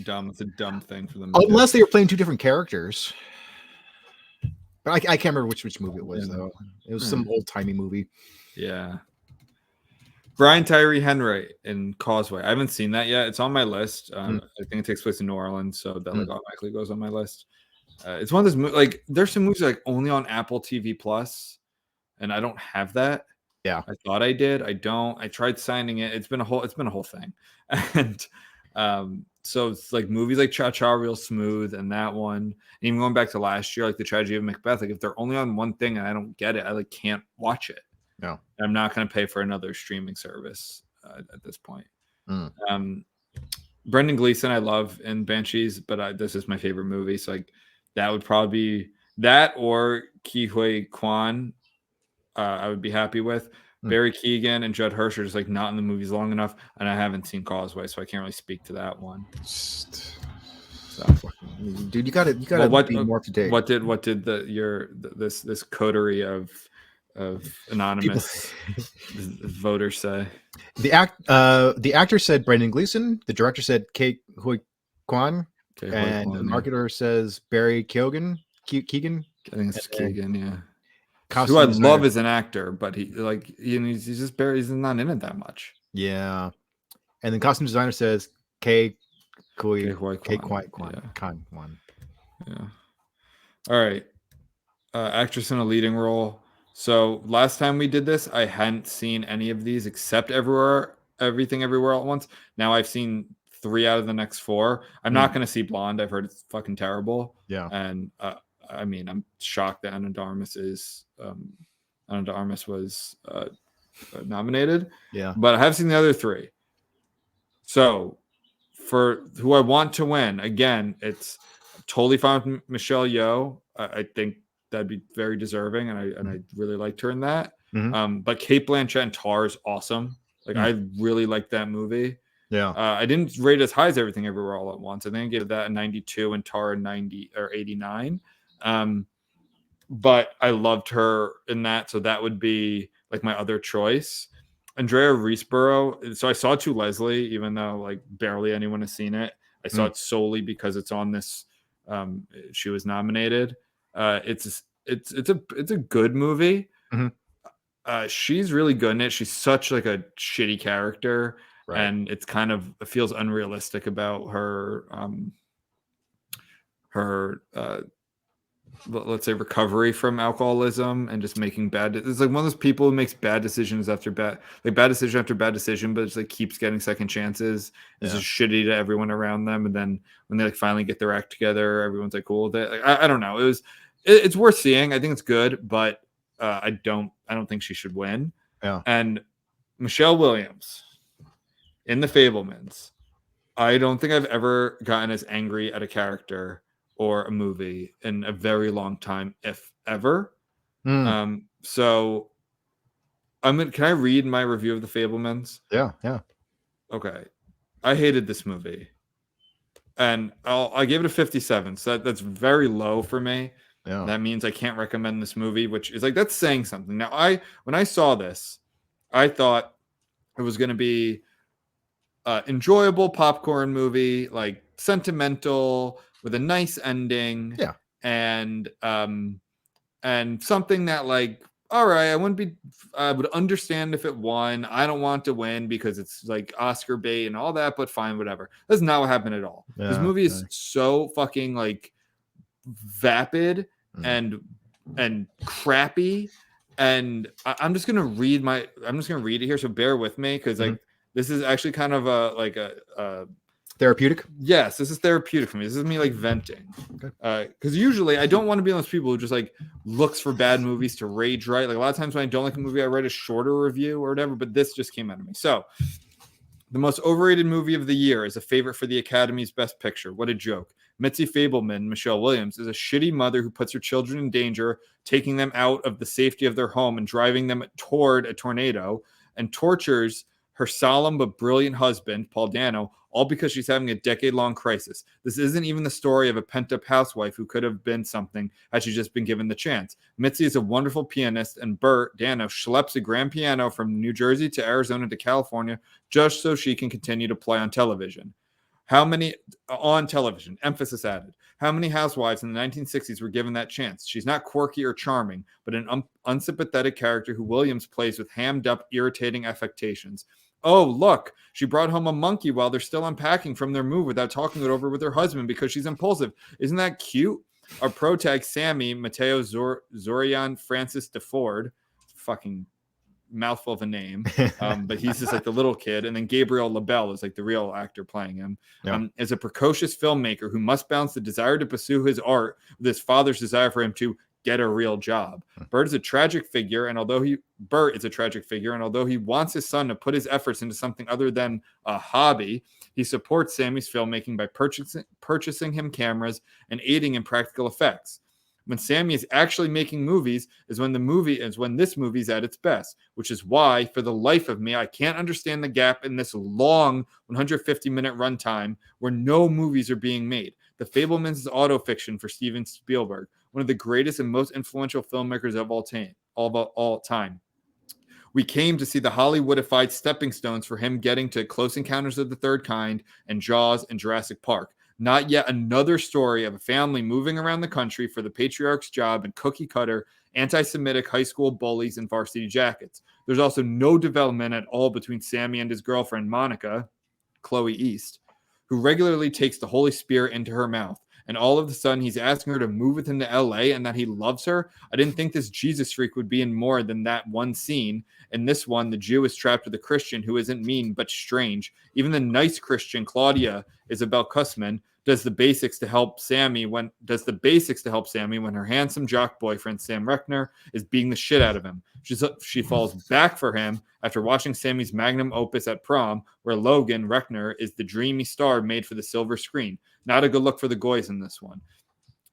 dumb. It's a dumb thing for them to do. Unless they were playing two different characters. But I can't remember which movie it was though. It was some old timey movie. Yeah. Brian Tyree Henry in Causeway. I haven't seen that yet. It's on my list. I think it takes place in New Orleans, so that like automatically goes on my list. It's one of those like there's some movies like only on Apple TV Plus, and I don't have that. Yeah, I thought I did. I don't. I tried signing it. It's been a whole thing, and so it's like movies like Cha Cha Real Smooth and that one. And even going back to last year, like The Tragedy of Macbeth. Like if they're only on one thing and I don't get it, I like can't watch it. No, I'm not going to pay for another streaming service at this point. Brendan Gleeson, I love in Banshees, but this is my favorite movie. So like that would probably be that or Ke Huy Quan. I would be happy with. Barry Keoghan and Judd Hirsch are just like not in the movies long enough, and I haven't seen Causeway, so I can't really speak to that one. So, dude, you gotta be more up to date. What did this coterie of anonymous voters say? The actor said Brendan Gleeson, the director said Ke Huy Quan, and the marketer says Barry Keoghan. I think it's Keoghan, yeah. Costume who I designer. love as an actor, but he's just barely, he's not in it that much. Yeah, and then costume designer says Ke Huy Quan. Yeah. All right. Actress in a leading role. So last time we did this, I hadn't seen any of these except Everything Everywhere All at Once. Now I've seen 3 out of the next 4. I'm not going to see Blonde. I've heard it's fucking terrible. Yeah. And I mean, I'm shocked that Ana de Armas was nominated. Yeah. But I have seen the other 3. So for who I want to win, again, it's totally fine with Michelle Yeoh. I think that'd be very deserving, and I really liked her in that. But Cate Blanchett and Tar is awesome. Like I really liked that movie. Yeah. I didn't rate as high as Everything Everywhere All at Once. I think I gave that a 92 and Tar a 90 or 89. But I loved her in that, so that would be like my other choice. Andrea Riseborough. So I saw To Leslie, even though like barely anyone has seen it. I saw it solely because it's on this. She was nominated. It's a good movie. She's really good in it. She's such like a shitty character, and it feels unrealistic about her let's say recovery from alcoholism and just making it's like one of those people who makes bad decision after bad decision, but it's like keeps getting second chances. It's just shitty to everyone around them, and then when they like finally get their act together, everyone's like cool with it. Like I don't know. It's worth seeing. I think it's good, but I don't think she should win. Yeah. And Michelle Williams in The Fabelmans, I don't think I've ever gotten as angry at a character or a movie in a very long time, if ever. So can I read my review of The Fabelmans? Yeah. Okay. I hated this movie, and I gave it a 57. So that's very low for me. Yeah. That means I can't recommend this movie, which is like, that's saying something. Now when I saw this, I thought it was going to be enjoyable popcorn movie, like sentimental with a nice ending. Yeah. And something that like, all right, I would understand if it won. I don't want to win because it's like Oscar bait and all that, but fine, whatever. That's not what happened at all. This movie is so fucking like vapid and crappy. And I'm just gonna read it here. So bear with me, because like this is actually kind of a therapeutic. Yes, this is therapeutic for me. This is me like venting. Okay. Because usually I don't want to be one of those people who just like looks for bad movies to rage write. Like a lot of times when I don't like a movie, I write a shorter review or whatever. But this just came out of me. So the most overrated movie of the year is a favorite for the Academy's Best Picture. What a joke. Mitzi Fabelman, Michelle Williams, is a shitty mother who puts her children in danger, taking them out of the safety of their home and driving them toward a tornado, and tortures her solemn but brilliant husband, Paul Dano, all because she's having a decade-long crisis. This isn't even the story of a pent-up housewife who could have been something had she just been given the chance. Mitzi is a wonderful pianist, and Bert Dano schleps a grand piano from New Jersey to Arizona to California just so she can continue to play on television. Emphasis added. How many housewives in the 1960s were given that chance? She's not quirky or charming, but an unsympathetic character who Williams plays with hammed-up, irritating affectations. Oh, look, she brought home a monkey while they're still unpacking from their move without talking it over with her husband because she's impulsive. Isn't that cute? Our protag, Sammy, Mateo Zorian Francis DeFord, fucking mouthful of a name, but he's just like the little kid. And then Gabriel LaBelle is like the real actor playing him. Is a precocious filmmaker who must balance the desire to pursue his art with his father's desire for him to get a real job. Bert is a tragic figure, and although he wants his son to put his efforts into something other than a hobby, he supports Sammy's filmmaking by purchasing him cameras and aiding in practical effects. When Sammy is actually making movies is when this movie's at its best, which is why, for the life of me, I can't understand the gap in this long 150-minute runtime where no movies are being made. The Fabelmans is autofiction for Steven Spielberg, one of the greatest and most influential filmmakers of all time. We came to see the Hollywoodified stepping stones for him getting to Close Encounters of the Third Kind and Jaws and Jurassic Park. Not yet another story of a family moving around the country for the patriarch's job and cookie-cutter, anti-Semitic high school bullies in varsity jackets. There's also no development at all between Sammy and his girlfriend, Monica, Chloe East, who regularly takes the Holy Spirit into her mouth. And all of a sudden, he's asking her to move with him to L.A. and that he loves her. I didn't think this Jesus freak would be in more than that one scene. In this one, the Jew is trapped with a Christian who isn't mean but strange. Even the nice Christian, Claudia Isabel Kussman, does the basics to help Sammy when her handsome jock boyfriend Sam Reckner is beating the shit out of him. She falls back for him after watching Sammy's magnum opus at prom, where Logan Reckner is the dreamy star made for the silver screen. Not a good look for the goys in this one.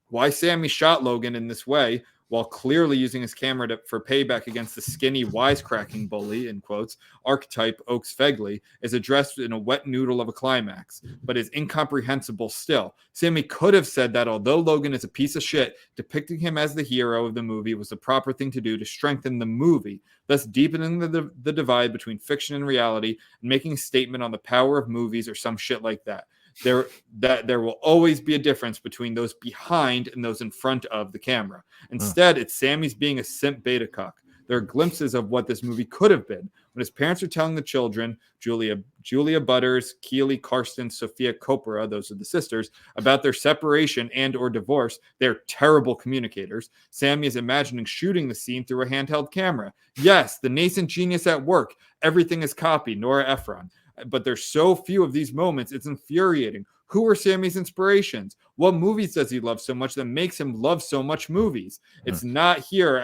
Why Sammy shot Logan in this way, while clearly using his camera for payback against the skinny, wisecracking bully, in quotes, archetype Oaks Fegley, is addressed in a wet noodle of a climax, but is incomprehensible still. Sammy could have said that although Logan is a piece of shit, depicting him as the hero of the movie was the proper thing to do to strengthen the movie, thus deepening the divide between fiction and reality and making a statement on the power of movies or some shit like that. There will always be a difference between those behind and those in front of the camera. Instead, it's Sammy's being a simp beta cuck. There are glimpses of what this movie could have been. When his parents are telling the children, Julia Butters, Keely, Karsten, Sophia Coppola, those are the sisters, about their separation and or divorce, they're terrible communicators. Sammy is imagining shooting the scene through a handheld camera. Yes, the nascent genius at work. Everything is copied, Nora Ephron. But there's so few of these moments, it's infuriating. Who are Sammy's inspirations? What movies does he love so much that makes him love so much movies? It's not in here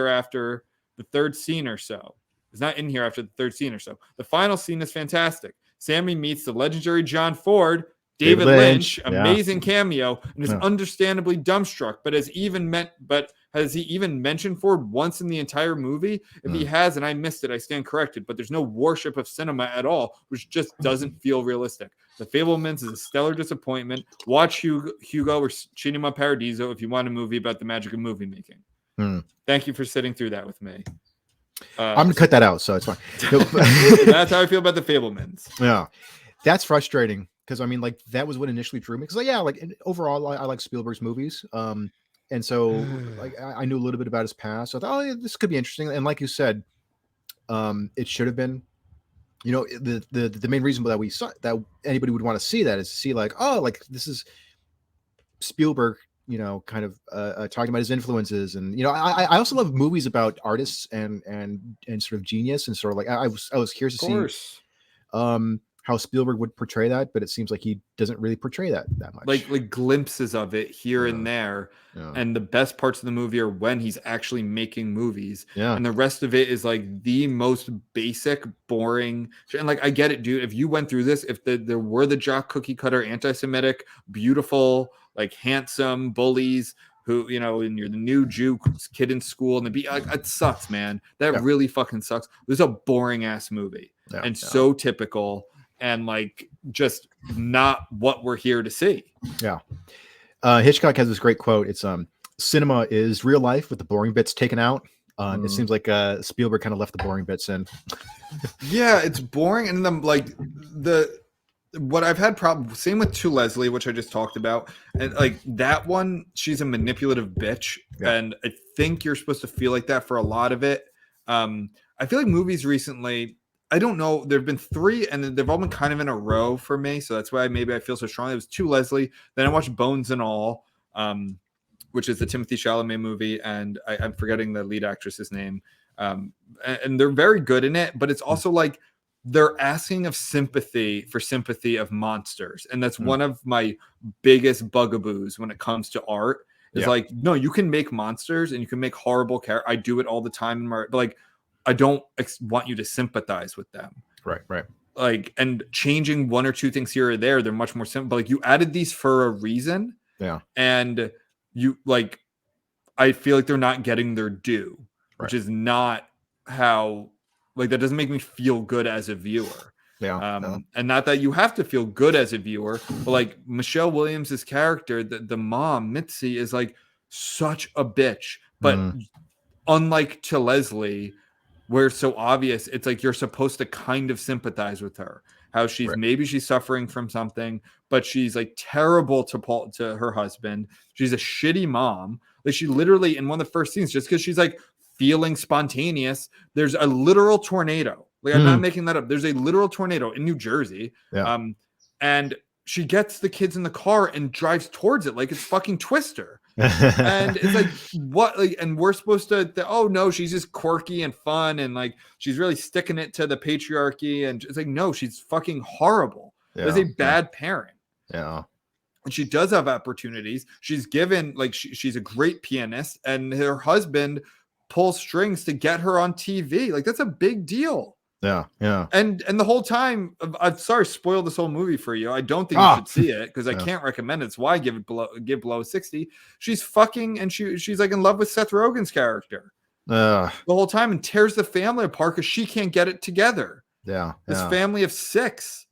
after the third scene or so. The final scene is fantastic. Sammy meets the legendary John Ford, David Lynch, amazing cameo, and is understandably dumbstruck, but has he even mentioned Ford once in the entire movie? If he has and I missed it, I stand corrected, but there's no worship of cinema at all, which just doesn't feel realistic. The Fabelmans is a stellar disappointment. Watch Hugo or Cinema Paradiso if you want a movie about the magic of movie making. Thank you for sitting through that with me. I'm going to cut that out, so it's fine. That's how I feel about the Fabelmans. Yeah, that's frustrating. Because I mean, like that was what initially drew me. Because overall, I like Spielberg's movies. And so like I knew a little bit about his past. So I thought, this could be interesting. And like you said, it should have been. You know, the main reason that we saw that anybody would want to see that is to see like, oh, like this is Spielberg. You know, kind of talking about his influences, and you know, I also love movies about artists and sort of genius, and sort of like I was curious to see. How Spielberg would portray that, but it seems like he doesn't really portray that much. Like glimpses of it here and there. Yeah. And the best parts of the movie are when he's actually making movies. Yeah. And the rest of it is like the most basic, boring. And like, I get it, dude. If you went through this, if there were the jock cookie cutter, anti-Semitic, beautiful, like handsome bullies who, and you're the new Jew kid in school, and it sucks, man. That really fucking sucks. This is a boring ass movie and so typical and like just not what we're here to see. Yeah. Hitchcock has this great quote. It's cinema is real life with the boring bits taken out. It seems like Spielberg kind of left the boring bits in. Yeah, it's boring, and then like what I've had same with To Leslie, which I just talked about, and like that one, she's a manipulative bitch, and I think you're supposed to feel like that for a lot of it. I feel like movies recently, I don't know, there've been 3, and they've all been kind of in a row for me, so that's why maybe I feel so strongly. It was To Leslie, then I watched Bones and All, which is the Timothée Chalamet movie, and I'm forgetting the lead actress's name. And they're very good in it, but it's also like they're asking of sympathy of monsters, and that's one of my biggest bugaboos when it comes to art. Is like, no, you can make monsters and you can make horrible characters. I do it all the time in my art, but like, I don't want you to sympathize with them. Right. Like, and changing 1 or 2 things here or there, they're much more simple. Like, you added these for a reason. Yeah. And you like, I feel like they're not getting their due, which is not how, like, that doesn't make me feel good as a viewer. And not that you have to feel good as a viewer, but like Michelle Williams's character, the mom, Mitzi, is like such a bitch. But unlike To Leslie, where it's so obvious, it's like you're supposed to kind of sympathize with her. How she's maybe she's suffering from something, but she's like terrible to her husband. She's a shitty mom. Like, she literally, in one of the first scenes, just because she's like feeling spontaneous, there's a literal tornado. Like, I'm not making that up. There's a literal tornado in New Jersey. And she gets the kids in the car and drives towards it like it's fucking Twister. And it's like, what? Like, and we're supposed to, oh no, she's just quirky and fun, and like she's really sticking it to the patriarchy. And it's like, no, she's fucking horrible. As a bad parent. And she does have opportunities. She's given, like, she's a great pianist, and her husband pulls strings to get her on TV. Like, that's a big deal. And the whole time, I'm sorry to spoil this whole movie for you. I don't think you should see it because I can't recommend it. It's why I give below 60. She's fucking, and she's like in love with Seth Rogen's character the whole time, and tears the family apart because she can't get it together. This family of 6.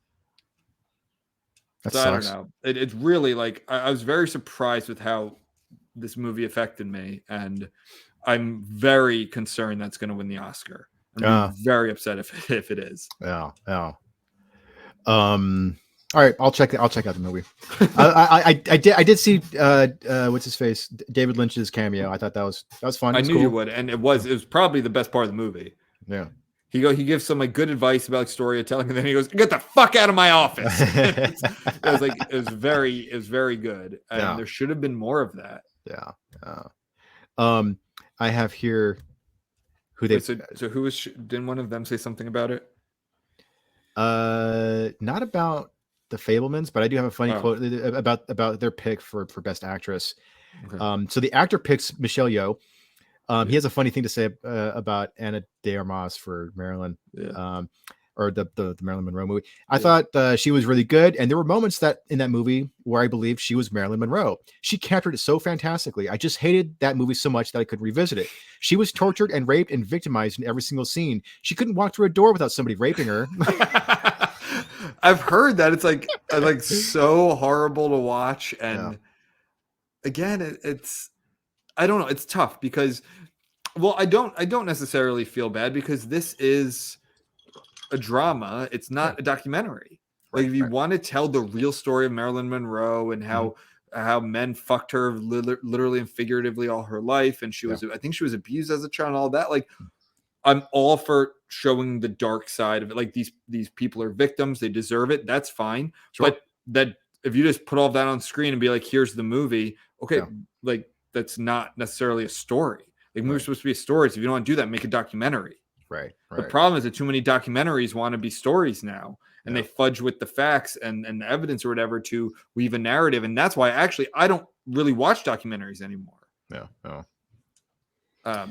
So I don't know. It's really like, I was very surprised with how this movie affected me, and I'm very concerned that's going to win the Oscar. I'm very upset if it is. All right, I'll check out the movie. I did see what's his face, David Lynch's cameo. I thought that was fun. I knew you would, and it was probably the best part of the movie. He gives some like good advice about like storytelling, and then he goes, "Get the fuck out of my office." It was very good, and there should have been more of that. I have here who they. So who was? Didn't one of them say something about it? Not about the Fabelmans, but I do have a funny quote about their pick for best actress. So the actor picks Michelle Yeoh. He has a funny thing to say about Ana de Armas for Marilyn, or the Marilyn Monroe movie. I thought she was really good, and there were moments in that movie where I believed she was Marilyn Monroe. She captured it so fantastically. I just hated that movie so much that I could revisit it. She was tortured and raped and victimized in every single scene. She couldn't walk through a door without somebody raping her. I've heard that it's like so horrible to watch, and again, it's I don't know. It's tough because, well, I don't necessarily feel bad because this is a drama. It's not a documentary. Like, if you want to tell the real story of Marilyn Monroe and how men fucked her literally and figuratively all her life, and she was, I think she was abused as a child and all that. Like, I'm all for showing the dark side of it. Like, these people are victims. They deserve it. That's fine. But that if you just put all that on screen and be like, here's the movie. Okay. Like, that's not necessarily a story. Like, movies are supposed to be stories. If you don't want to do that, make a documentary. Right. The problem is that too many documentaries want to be stories now, and they fudge with the facts and the evidence or whatever to weave a narrative. And that's why I don't really watch documentaries anymore. I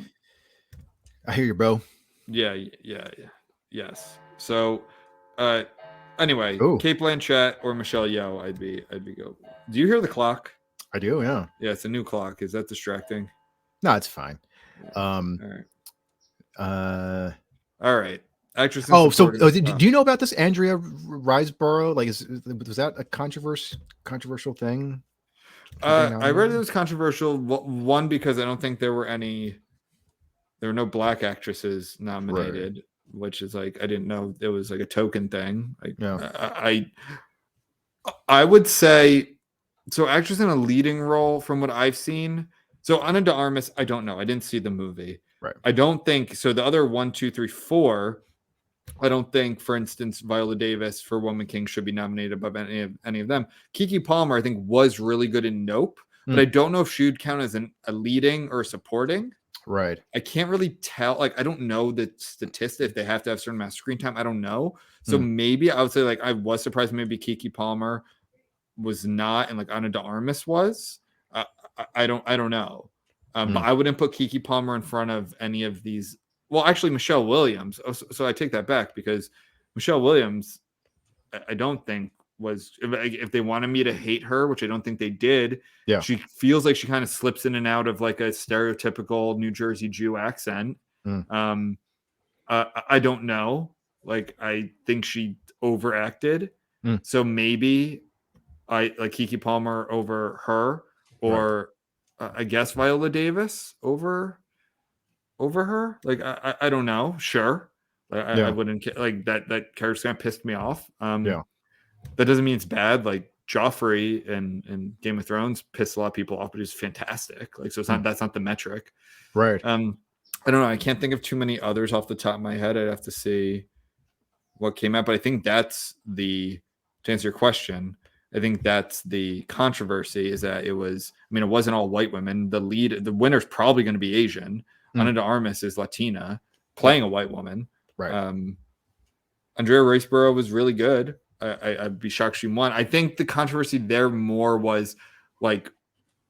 hear you, bro. Yes. So, anyway, Kate Blanchett or Michelle Yeoh, I'd be go. Do you hear the clock? I do, yeah. Yeah, it's a new clock. Is that distracting? No, it's fine. All right. Uh, All right. Actress and oh, so supporting. do you know about this Andrea Riseborough? Like, was that a controversial thing? I read it was controversial. One, because I don't think there were no black actresses nominated, which is like I didn't know it was like a token thing. Like, Yeah. I would say so. Actress in a leading role, from what I've seen. So Ana de Armas, I don't know. I didn't see the movie. Right. I don't think so. The other 1, 2, 3, 4. I don't think, for instance, Viola Davis for Woman King should be nominated above any of them. Keke Palmer, I think, was really good in Nope, but I don't know if she would count as a leading or supporting. Right. I can't really tell. Like, I don't know the statistic if they have to have certain amount of screen time. I don't know. So maybe I would say, like, I was surprised maybe Keke Palmer was not, and like Ana de Armas was. I don't know. But I wouldn't put Keke Palmer in front of any of these. Well, actually, Michelle Williams. So I take that back, because Michelle Williams, I don't think was, if they wanted me to hate her, which I don't think they did. Yeah. She feels like she kind of slips in and out of like a stereotypical New Jersey Jew accent. I don't know. Like, I think she overacted. So maybe I like Keke Palmer over her, or I guess Viola Davis over her. Like, I don't know. Sure. I wouldn't like that character's kind of pissed me off. Yeah. That doesn't mean it's bad. Like, Joffrey in Game of Thrones pissed a lot of people off, but he's fantastic. Like, so it's not, that's not the metric. Right. I don't know. I can't think of too many others off the top of my head. I'd have to see what came out, but I think to answer your question, I think that's the controversy, is that it wasn't all white women. The winner's probably going to be Asian. Ana de Armas is Latina playing a white woman. Right. Andrea Riseborough was really good. I'd be shocked she won. I think the controversy there more was like,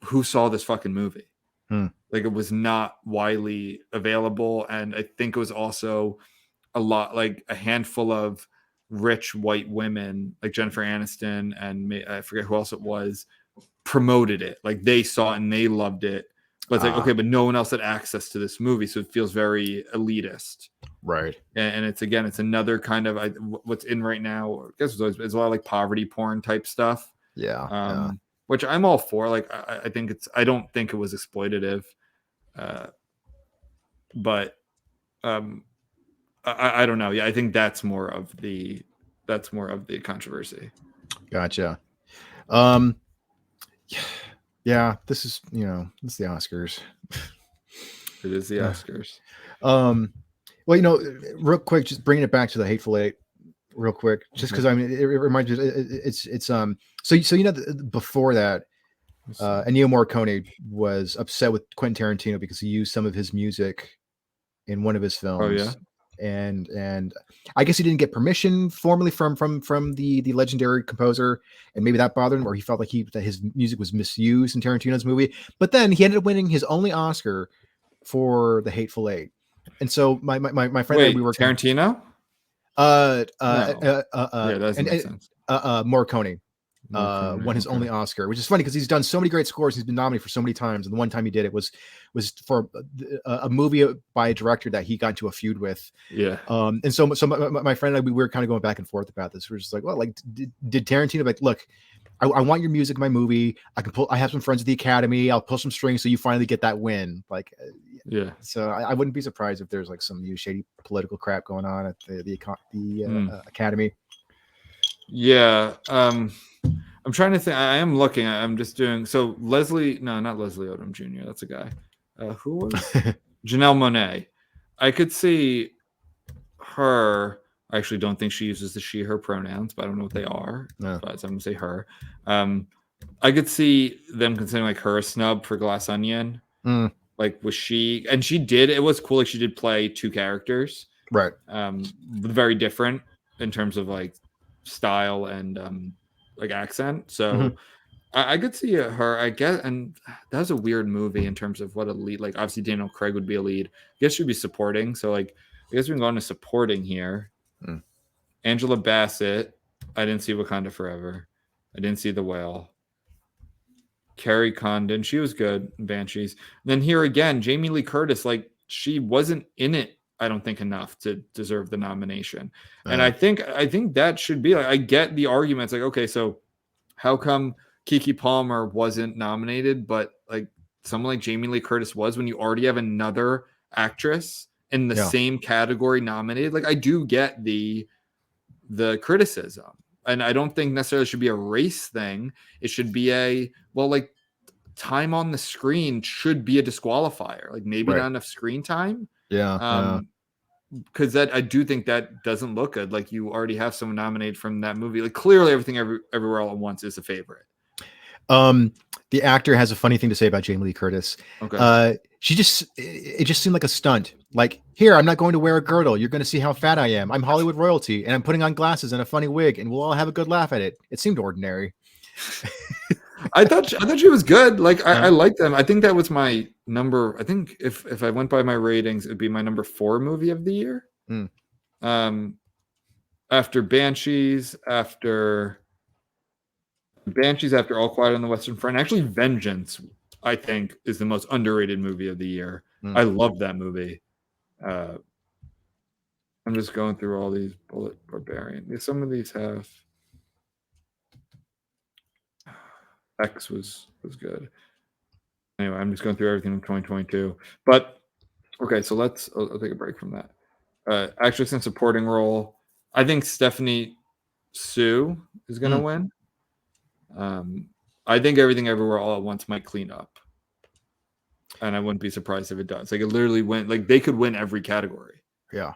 who saw this fucking movie? Like, it was not widely available. And I think it was also a handful of rich white women like Jennifer Aniston and I forget who else it was, promoted it. Like, they saw it and they loved it. But it's like, okay, but no one else had access to this movie. So it feels very elitist. Right. And it's another kind of what's in right now. I guess it's a lot of like poverty porn type stuff. Yeah. Which I'm all for. Like, I don't think it was exploitative. But I don't know. Yeah, I think that's more of the controversy. Gotcha. Yeah, this is it's the Oscars. It is the Oscars. Well, real quick, just bringing it back to the Hateful Eight, real quick, just because it reminds you, it's so before that, Ennio Morricone was upset with Quentin Tarantino because he used some of his music in one of his films. Oh yeah. And I guess he didn't get permission formally from the legendary composer, and maybe that bothered him, or he felt like that his music was misused in Tarantino's movie. But then he ended up winning his only Oscar for The Hateful Eight. And so my friend and we were Tarantino. Yeah, that doesn't make sense. Morricone. Won his only Oscar, which is funny because he's done so many great scores. He's been nominated for so many times, and the one time he did it was for a movie by a director that he got into a feud with. Yeah. And so my friend and we were kind of going back and forth about this. We're just like, well, like, did Tarantino like, look, I want your music in my movie. I have some friends at the Academy. I'll pull some strings so you finally get that win. Like, yeah. So I wouldn't be surprised if there's like some new shady political crap going on at the Academy. Yeah. I'm trying to think. I am looking. I'm just doing. So not Leslie Odom Jr. That's a guy. Who was Janelle Monáe? I could see her. I actually don't think she uses the she/her pronouns, but I don't know what they are. No. But I'm gonna say her. I could see them considering like her a snub for Glass Onion. Like, was she? And she did. It was cool. Like, she did play two characters. Right. Very different in terms of like style and like accent. So I could see her, I guess. And that was a weird movie in terms of what a lead. Like, obviously Daniel Craig would be a lead. I guess she'd be supporting. So like, I guess we can go into supporting here. Angela Bassett. I didn't see Wakanda Forever. I didn't see The Whale. Carrie Condon, she was good in Banshees. And then here again, Jamie Lee Curtis, like she wasn't in it, I don't think, enough to deserve the nomination. And I think that should be like, I get the arguments like, okay, so how come Keke Palmer wasn't nominated, but like someone like Jamie Lee Curtis was, when you already have another actress in the same category nominated? Like I do get the criticism. And I don't think necessarily it should be a race thing. It should be like time on the screen should be a disqualifier. Like maybe not enough screen time. Yeah. Because that I do think that doesn't look good. Like you already have someone nominated from that movie. Like clearly Everything Everywhere All at Once is a favorite. The actor has a funny thing to say about Jamie Lee Curtis. Okay. It just seemed like a stunt. Like, here, I'm not going to wear a girdle. You're going to see how fat I am. I'm Hollywood royalty, and I'm putting on glasses and a funny wig, and we'll all have a good laugh at it. It seemed ordinary. I thought she was good. Like I liked them. I think that was my number. I think if I went by my ratings, it'd be my number 4 movie of the year. After Banshees, after All Quiet on the Western Front. Actually, Vengeance, I think, is the most underrated movie of the year. I love that movie. I'm just going through all these Bullet Barbarian. Some of these have X was good. Anyway, I'm just going through everything in 2022. But okay, so I'll take a break from that. Actress in supporting role, I think Stephanie Sue is going to win. I think Everything Everywhere All at Once might clean up, and I wouldn't be surprised if it does. Like it literally went, like they could win every category. Yeah.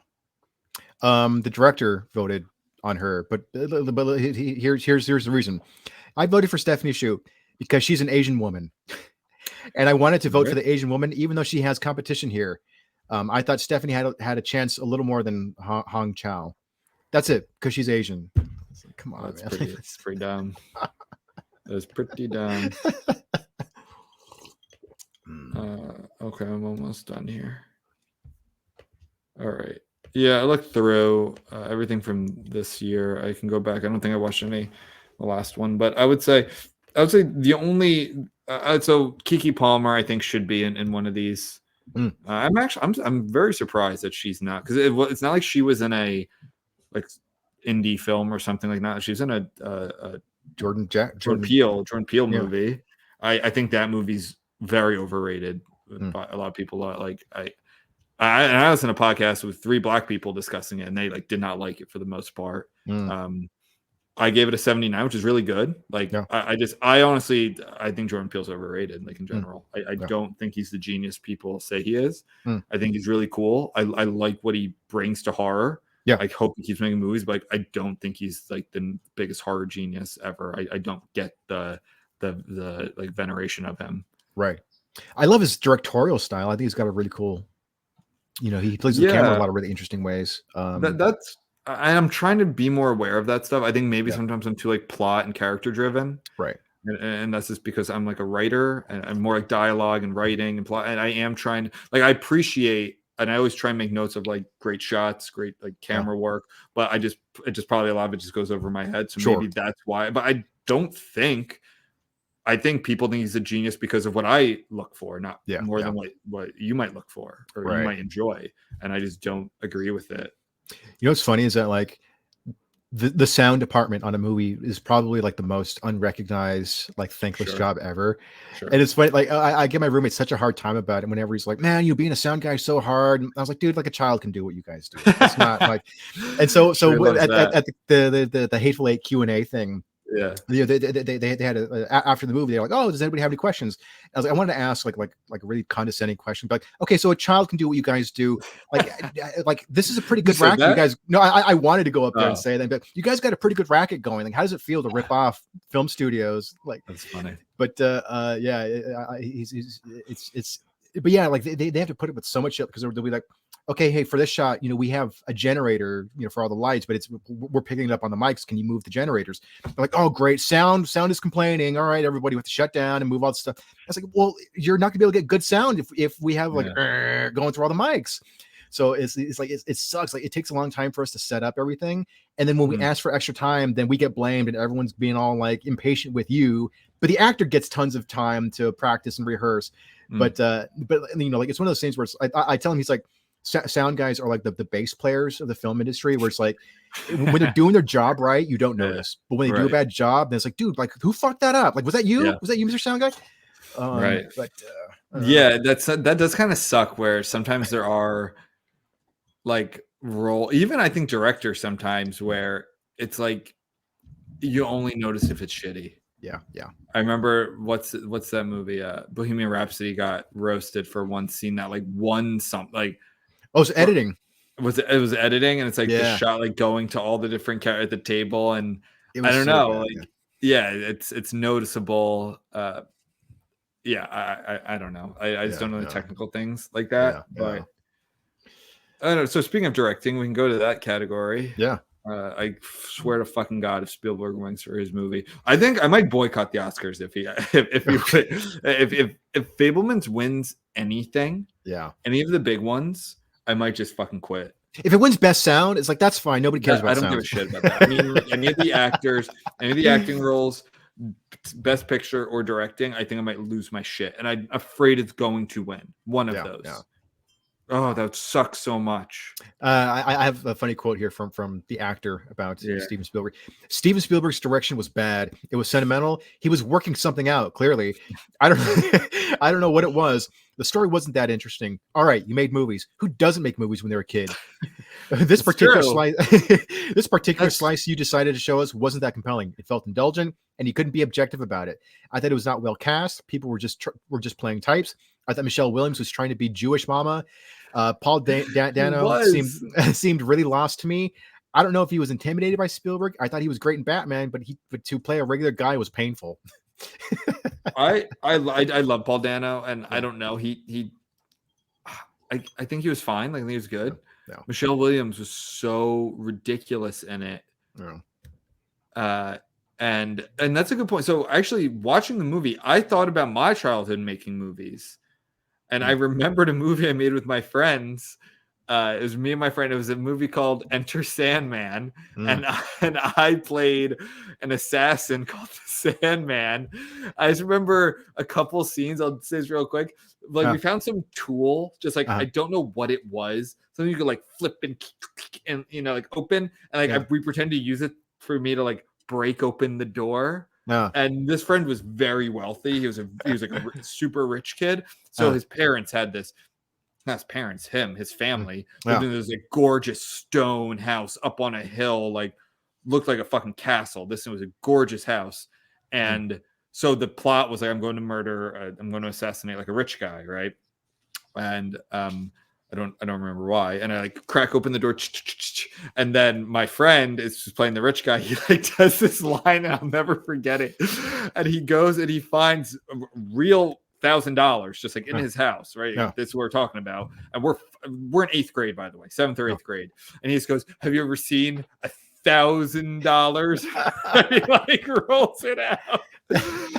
The director voted on her, but here's the reason. I voted for Stephanie Shu because she's an Asian woman, and I wanted to vote for the Asian woman, even though she has competition here. I thought Stephanie had a chance a little more than Hong Chow. That's it, because she's Asian. Like, come on, that's pretty dumb. That's pretty dumb. Okay, I'm almost done here. All right. Yeah, I looked through everything from this year. I can go back. I don't think I watched the last one, but I would say the only so Keke Palmer I think should be in one of these. I'm very surprised that she's not, because it's not like she was in a like indie film or something like that. She's in a Jordan Peele movie. I think that movie's very overrated by a lot of people. Like I listened to a podcast with 3 Black people discussing it, and they like did not like it for the most part. I gave it a 79, which is really good. Like I honestly think Jordan Peele's overrated. Like in general, I don't think he's the genius people say he is. I think he's really cool. I like what he brings to horror. Yeah, I hope he keeps making movies, but I don't think he's like the biggest horror genius ever. I don't get the like veneration of him. Right. I love his directorial style. I think he's got a really cool. He plays with the camera in a lot of really interesting ways. That's. I'm trying to be more aware of that stuff. I think maybe sometimes I'm too like plot and character driven. Right. And that's just because I'm like a writer and I'm more like dialogue and writing and plot. And I am trying to like, I appreciate, and I always try and make notes of like great shots, great like camera work, but it just probably a lot of it just goes over my head. So maybe that's why, but I think people think he's a genius because of what I look for, not more than what you might look for or you might enjoy. And I just don't agree with it. What's funny is that like the sound department on a movie is probably like the most unrecognized, like thankless job ever. And it's funny, like I give my roommate such a hard time about it whenever he's like, man, being a sound guy is so hard. And I was like, dude, like a child can do what you guys do. It's not like, and so at the Hateful Eight Q&A thing, they had after the movie, they're like, oh, does anybody have any questions? I was like, I wanted to ask like a really condescending question, but like, okay, so a child can do what you guys do. Like this is a pretty good racket, you guys. No, I wanted to go up there and say that, but you guys got a pretty good racket going. Like, how does it feel to rip off film studios? Like, that's funny. But but yeah, like they have to put it with so much shit because they'll be like, okay, hey, for this shot, we have a generator, for all the lights, but we're picking it up on the mics. Can you move the generators? They're like, oh, great. Sound is complaining. All right, everybody, we have to shut down and move all the stuff. I was like, well, you're not gonna be able to get good sound if we have like going through all the mics. So it's like it sucks. Like it takes a long time for us to set up everything, and then when we ask for extra time, then we get blamed, and everyone's being all like impatient with you but the actor gets tons of time to practice and rehearse. But you know, like it's one of those things where I tell him, he's like, sound guys are like the bass players of the film industry, where it's like when they're doing their job right, you don't notice, but when they do a bad job, then it's like, dude, like who fucked that up? Like, was that you? Yeah. Was that you, Mr. Sound Guy? Right. But yeah, that does kind of suck. Where sometimes there are like even I think directors sometimes where it's like you only notice if it's shitty. Yeah. I remember what's that movie? Bohemian Rhapsody got roasted for one scene that like it's editing. It was editing, and it's like the shot like going to all the different at the table, and I don't know, it's noticeable. I don't know. I just don't know the technical things like that. But I don't know. So speaking of directing, we can go to that category. Yeah. I swear to fucking God, if Spielberg wins for his movie, I think I might boycott the Oscars if Fabelmans wins anything, any of the big ones, I might just fucking quit. If it wins best sound, it's like that's fine. Nobody cares about I don't sound. give a shit about that. I mean, any of the actors, any of the acting roles, best picture or directing, I think I might lose my shit, and I'm afraid it's going to win one of those. Yeah. Oh, that sucks so much. I have a funny quote here from the actor about Steven Spielberg. Steven Spielberg's direction was bad. It was sentimental. He was working something out, clearly. I don't know what it was. The story wasn't that interesting. All right, you made movies. Who doesn't make movies when they're a kid? This particular slice you decided to show us wasn't that compelling. It felt indulgent, and you couldn't be objective about it. I thought it was not well cast. People were just playing types. I thought Michelle Williams was trying to be Jewish mama. Paul Dano seemed really lost to me. I don't know if he was intimidated by Spielberg. I thought he was great in Batman, but to play a regular guy was painful. I love Paul Dano, and I don't know. I think he was fine. Like, I think he was good. Yeah. Michelle Williams was so ridiculous in it. Yeah. And that's a good point. So actually, watching the movie, I thought about my childhood making movies. And I remembered a movie I made with my friends. It was me and my friend. It was a movie called Enter Sandman. And I played an assassin called the Sandman. I just remember a couple scenes. I'll say this real quick. Like we found some tool, just like I don't know what it was. Something you could like flip and you know, like open. And like we pretend to use it for me to like break open the door. And this friend was very wealthy. He was like a super rich kid. So his parents had this, not his parents, his family lived in this like gorgeous stone house up on a hill, like looked like a fucking castle. This was a gorgeous house. And so the plot was like, I'm going to assassinate like a rich guy, right? And I don't remember why. And I like crack open the door, and then my friend is just playing the rich guy. He like does this line, and I'll never forget it. And he goes and he finds real $1,000 just like in his house, right? Yeah. That's what we're talking about. And we're in 8th grade, by the way, 7th or 8th grade. And he just goes, "Have you ever seen $1,000?" And he like rolls it out.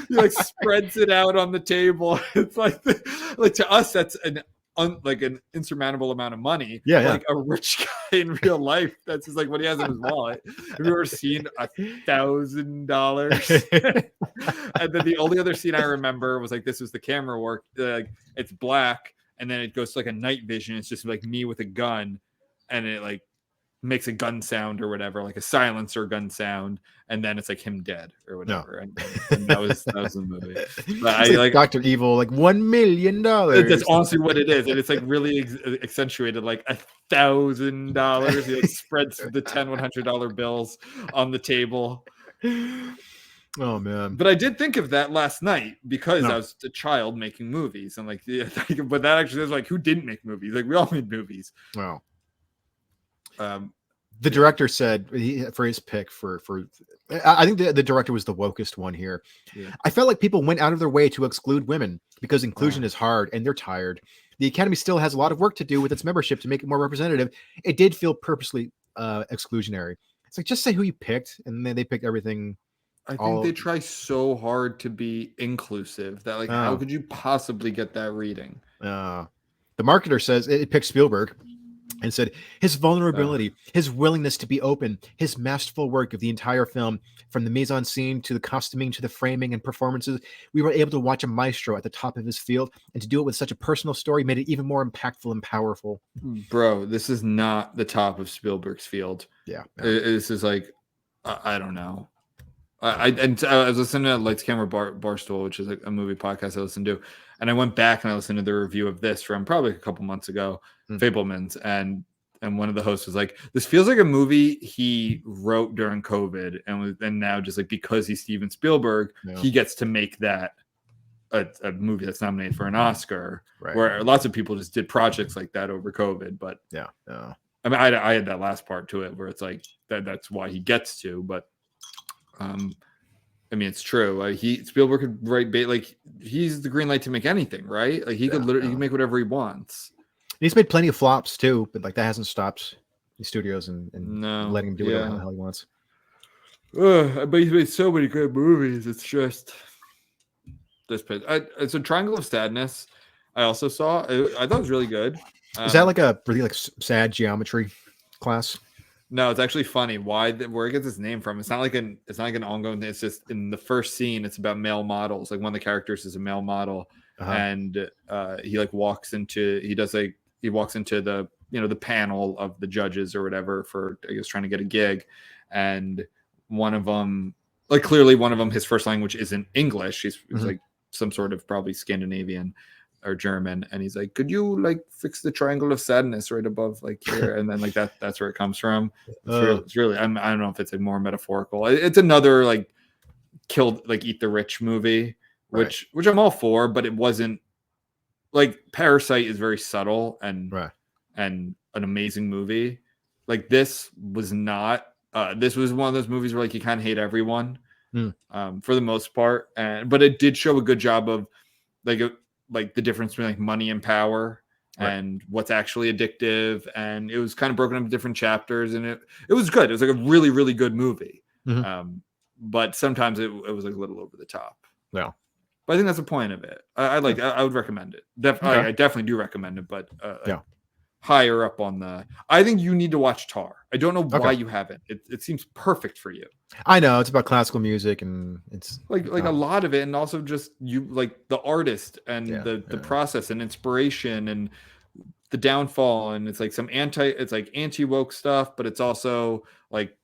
He like spreads it out on the table. It's like to us, that's an insurmountable amount of money. Like a rich guy in real life, that's just like what he has in his wallet. Have you ever seen $1,000? And then the only other scene I remember was like, this was the camera work. It's black, and then it goes to like a night vision. It's just like me with a gun, and it like makes a gun sound or whatever, like a silencer gun sound, and then it's like him dead or whatever. And that was the movie. But I like Dr. Evil, like $1 million. That's honestly what it is, and it's like really accentuated, like $1,000. He like spreads the $10 $100 bills on the table. Oh man! But I did think of that last night because I was a child making movies, and like, but that actually is like, who didn't make movies? Like, we all made movies. Wow. The director said for his pick for I think the director was the wokest one here. Yeah. I felt like people went out of their way to exclude women because inclusion is hard and they're tired. The Academy still has a lot of work to do with its membership to make it more representative. It did feel purposely exclusionary. It's like, just say who you picked, and then they picked everything. I think they try so hard to be inclusive that like, how could you possibly get that reading? The marketer says it picked Spielberg. and said his vulnerability, his willingness to be open, his masterful work of the entire film, from the mise-en-scene to the costuming to the framing and performances. We were able to watch a maestro at the top of his field, and to do it with such a personal story made it even more impactful and powerful. Bro, this is not the top of Spielberg's field. Yeah. This is like, I don't know. I was listening to Lights Camera Barstool, which is like a movie podcast I listen to, and I went back and I listened to the review of this from probably a couple months ago, Fabelmans, and one of the hosts was like, "This feels like a movie he wrote during COVID, and now just like because he's Steven Spielberg, he gets to make that a movie that's nominated for an Oscar, Right. Where lots of people just did projects like that over COVID, but yeah. I mean, I had that last part to it where it's like that's why he gets to, but I mean, it's true. Spielberg could write like he's the green light to make anything, right? Like he could literally he can make whatever he wants. He's made plenty of flops too, but like that hasn't stopped the studios and letting him do whatever the hell he wants. But he's made so many good movies. It's just this page. So Triangle of Sadness, I also saw. I thought it was really good. Is that like a really like sad geometry class? No, it's actually funny. Where it gets its name from? It's not like an ongoing thing. It's just in the first scene. It's about male models. Like one of the characters is a male model, and he like walks into the the panel of the judges or whatever for I guess trying to get a gig, and one of them clearly his first language isn't English. He's like some sort of probably Scandinavian or German, and he's like, could you like fix the triangle of sadness right above like here? And then like that's where it comes from. It's really I don't know if it's like more metaphorical. It's another like eat the rich movie, which I'm all for, but it wasn't like Parasite is very subtle and an amazing movie. Like this was not. This was one of those movies where like you kind of hate everyone for the most part, but it did show a good job of like the difference between like money and power and what's actually addictive, and it was kind of broken up into different chapters, and it was good. It was like a really, really good movie. But sometimes it was like a little over the top. Yeah. But I think that's the point of it. I would recommend it. I definitely do recommend it, but higher up on the I think you need to watch Tar. I don't know why you haven't. It seems perfect for you. I know it's about classical music, and it's like a lot of it, and also just you like the artist and the process and inspiration and the downfall, and it's like some anti-woke stuff, but it's also like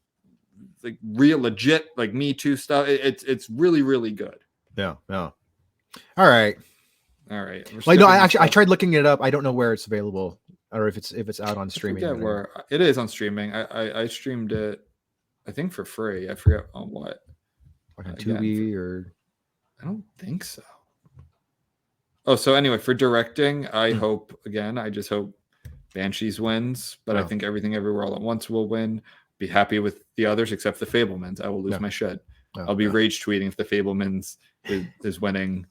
real legit like Me Too stuff. It's really, really good. Yeah. All right. Like no, I tried looking it up. I don't know where it's available or if it's out on streaming. I forget where it is on streaming. I streamed it, I think for free. I forget on what. Like on Tubi or I don't think so. Oh, so anyway, for directing, I just hope Banshees wins, but I think Everything Everywhere All at Once will win. Be happy with the others except the Fabelmans. I will lose my shit. I'll be rage tweeting if the Fabelmans is winning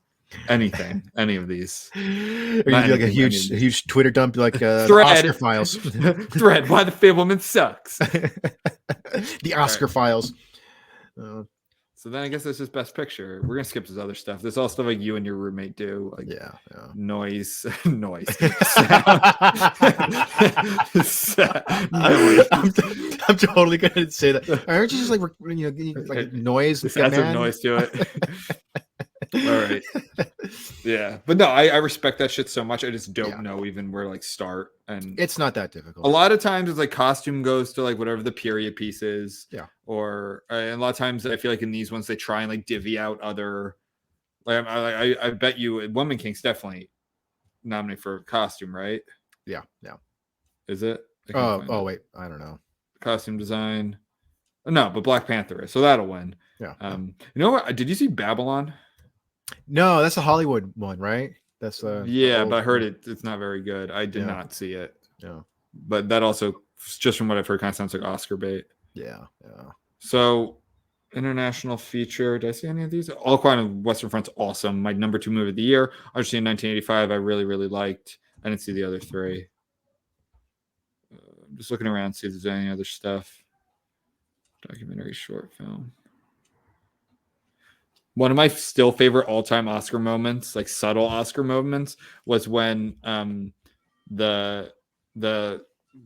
anything, any of these. Or you do like a huge Twitter dump like Thread. Oscar files. Thread, why the Fabelman sucks. The Oscar files. So then I guess this is Best Picture. We're gonna skip this other stuff. There's all stuff like you and your roommate do. Like noise. Noise. I'm totally gonna say that. Aren't you just like noise? Add some noise to it. All right. Yeah, but no, I respect that shit so much. I just don't know even where like start, and it's not that difficult. A lot of times it's like costume goes to like whatever the period piece is, or and a lot of times I feel like in these ones they try and like divvy out other. Like I bet you Woman King's definitely nominated for costume, right? Yeah. Is it? Oh wait, I don't know. Costume design. No, but Black Panther is, so that'll win. Yeah. You know what? Did you see Babylon? No, that's a Hollywood one, right? That's but I heard it's not very good. I did not see it. Yeah, but that also, just from what I've heard, kind of sounds like Oscar bait. Yeah. So, international feature. Did I see any of these? All Quiet on the Western Front's awesome. My number 2 movie of the year. Argentina 1985. I really, really liked. I didn't see the other 3. I'm just looking around to see if there's any other stuff. Documentary short film. One of my still favorite all-time Oscar moments, like subtle Oscar moments, was when the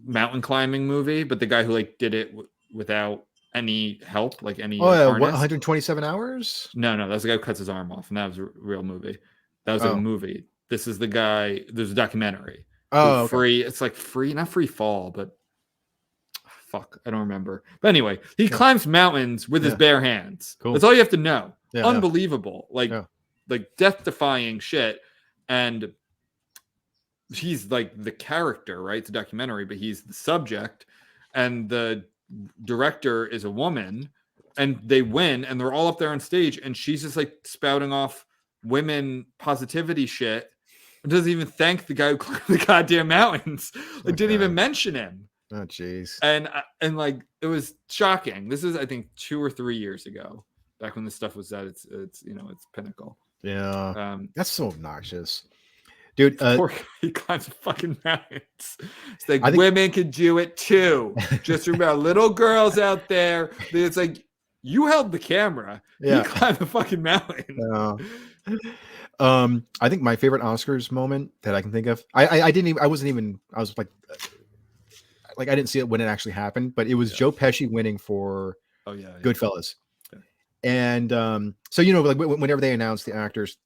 mountain climbing movie, but the guy who like did it without any help, like any Oh, yeah, what, harness. 127 hours? No, that's the guy who cuts his arm off, and that was a real movie. That was like a Oh. movie. This is the guy. There's a documentary. Oh, okay. Free. It's like free, not free fall, but fuck, I don't remember. But anyway, he climbs mountains with his bare hands. Cool. That's all you have to know. Yeah, Unbelievable, like death-defying shit. And he's like the character, right? It's a documentary, but he's the subject, and the director is a woman, and they win, and they're all up there on stage, and she's just like spouting off women positivity shit. Doesn't even thank the guy who climbed the goddamn mountains. Like, didn't even mention him. Oh, jeez. And like, it was shocking. This is, I think, 2 or 3 years ago, back when this stuff was at its its pinnacle. Yeah. That's so obnoxious. Dude, poor guy, he climbs fucking mountains. It's like, women can do it too. Just remember, little girls out there. It's like, you held the camera. Yeah. You climbed the fucking mountain. I think my favorite Oscars moment that I can think of, I was like I didn't see it when it actually happened, but it was Joe Pesci winning for Goodfellas. Yeah. And so, like whenever they announce the actors,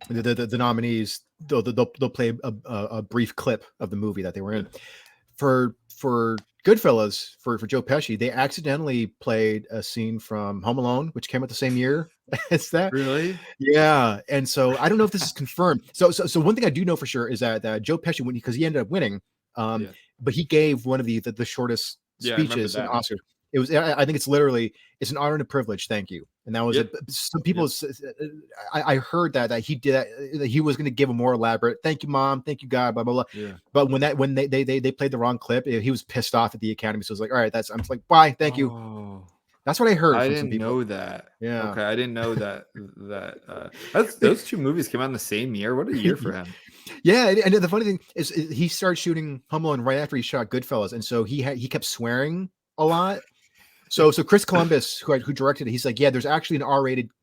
the nominees, they'll play a brief clip of the movie that they were in. For Goodfellas, for Joe Pesci, they accidentally played a scene from Home Alone, which came out the same year as that. Really? Yeah. And so I don't know if this is confirmed. So one thing I do know for sure is that Joe Pesci, because he ended up winning, but he gave one of the shortest speeches in Oscar. It was, I think it's an honor and a privilege. Thank you. And that was some people. I heard that he did that he was going to give a more elaborate thank you, Mom, thank you, God, blah blah blah. Yeah. But when they played the wrong clip, he was pissed off at the Academy. So I was like, all right, I'm just like, bye, thank you. That's what I heard. I didn't know that. Yeah. Okay, I didn't know that. Those two movies came out in the same year. What a year for him. Yeah, and the funny thing is, he started shooting Home Alone right after he shot Goodfellas, and so he kept swearing a lot. So Chris Columbus, who directed it, he's like, yeah, there's actually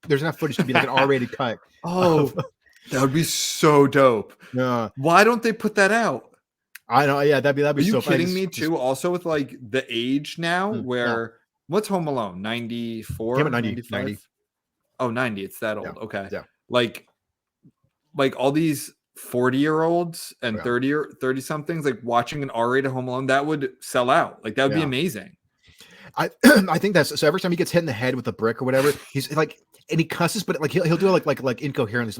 there's enough footage to be like an R-rated cut. Oh, that would be so dope. Yeah. Why don't they put that out? I know. Yeah, that'd be. Are you kidding me too? Also with like the age now, where what's Home Alone? 94? Came out 90. Oh, 90. It's that old. Yeah. Okay. Yeah. Like all these 40-year-olds and 30 somethings like watching an R-rated Home Alone, that would sell out. Like that would be amazing. I think that's so. Every time he gets hit in the head with a brick or whatever, he's like, and he cusses, but like he'll do it like incoherently.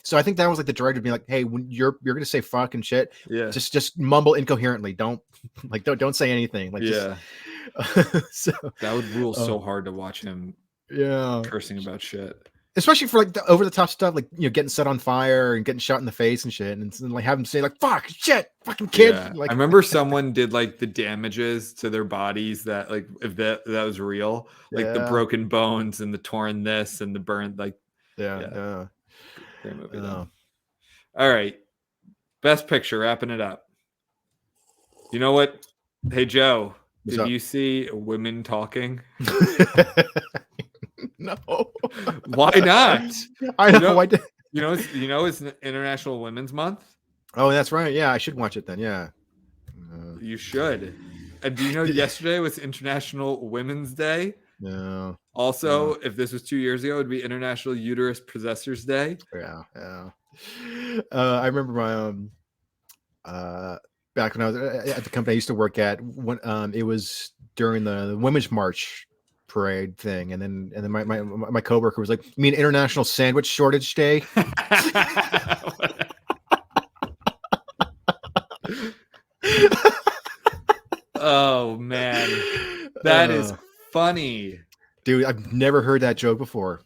So I think that was like the director being like, hey, when you're gonna say fuck and shit, just mumble incoherently. Don't say anything. Like so that would rule so hard to watch him cursing about shit. Especially for like the over the top stuff, like getting set on fire and getting shot in the face and shit, and like have him say like "fuck, shit, fucking kid." Yeah. Like, I remember someone did like the damages to their bodies that like if that was real, like the broken bones and the torn this and the burned like Great movie though. All right, Best Picture, wrapping it up. You know what? Hey Joe, did you see Women Talking? No. Why not? I know. Why did it's International Women's Month. Oh, that's right. Yeah, I should watch it then. Yeah, you should. And do you know yesterday was International Women's Day? No. Also, if this was 2 years ago, it'd be International Uterus Possessors Day. Yeah. I remember my back when I was at the company I used to work at, when it was during the Women's March parade thing, and then my coworker was like, "You mean International Sandwich Shortage Day?" Oh man, that is funny, dude. I've never heard that joke before.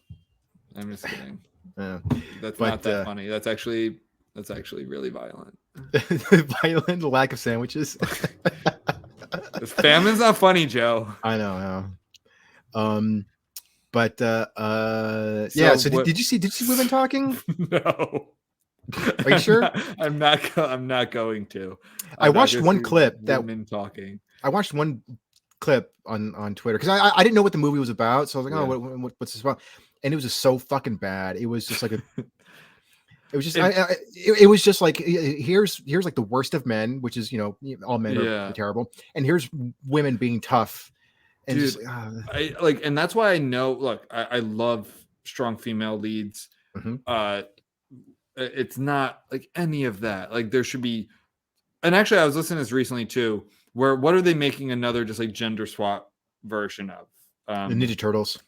I'm just kidding. That's not that funny. That's actually really violent. Violent, the lack of sandwiches. Famine's not funny, Joe. I know. But So did you see Women Talking? No. Are you sure? I'm not going to. I watched one clip Women Talking. I watched one clip on Twitter because I didn't know what the movie was about, so I was like, what's this about? And it was just so fucking bad. It was just like It was just, it was just like, here's like the worst of men, which is, all men are terrible, and here's women being tough, and dude, just, I like, and that's why I know. Look, I love strong female leads. It's not like any of that. Like there should be, and actually, I was listening to this recently too. Where what are they making another just like gender swap version of? the Ninja Turtles.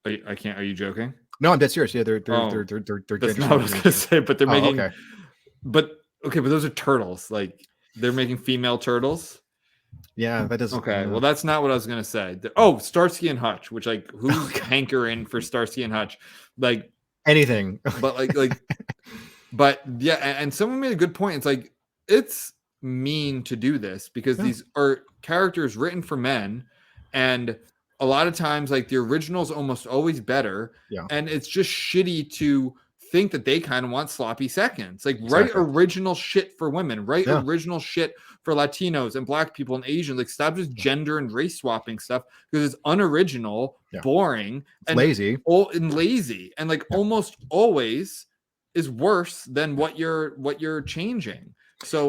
I can't. Are you joking? No, I'm dead serious. Yeah, they're that's not what I was gonna say, but they're making. Okay. But those are turtles. Like they're making female turtles. Yeah, that doesn't. Okay, well, that's not what I was gonna say. Starsky and Hutch, which like who's hankering for Starsky and Hutch, like anything. But but yeah, and someone made a good point. It's like it's mean to do this because these are characters written for men, and a lot of times like the original's almost always better. Yeah, and it's just shitty to think that they kind of want sloppy seconds. Like write original shit for women, write original shit for Latinos and Black people and Asians. Like stop just gender and race swapping stuff because it's unoriginal, boring, and lazy, and like almost always is worse than what you're changing. So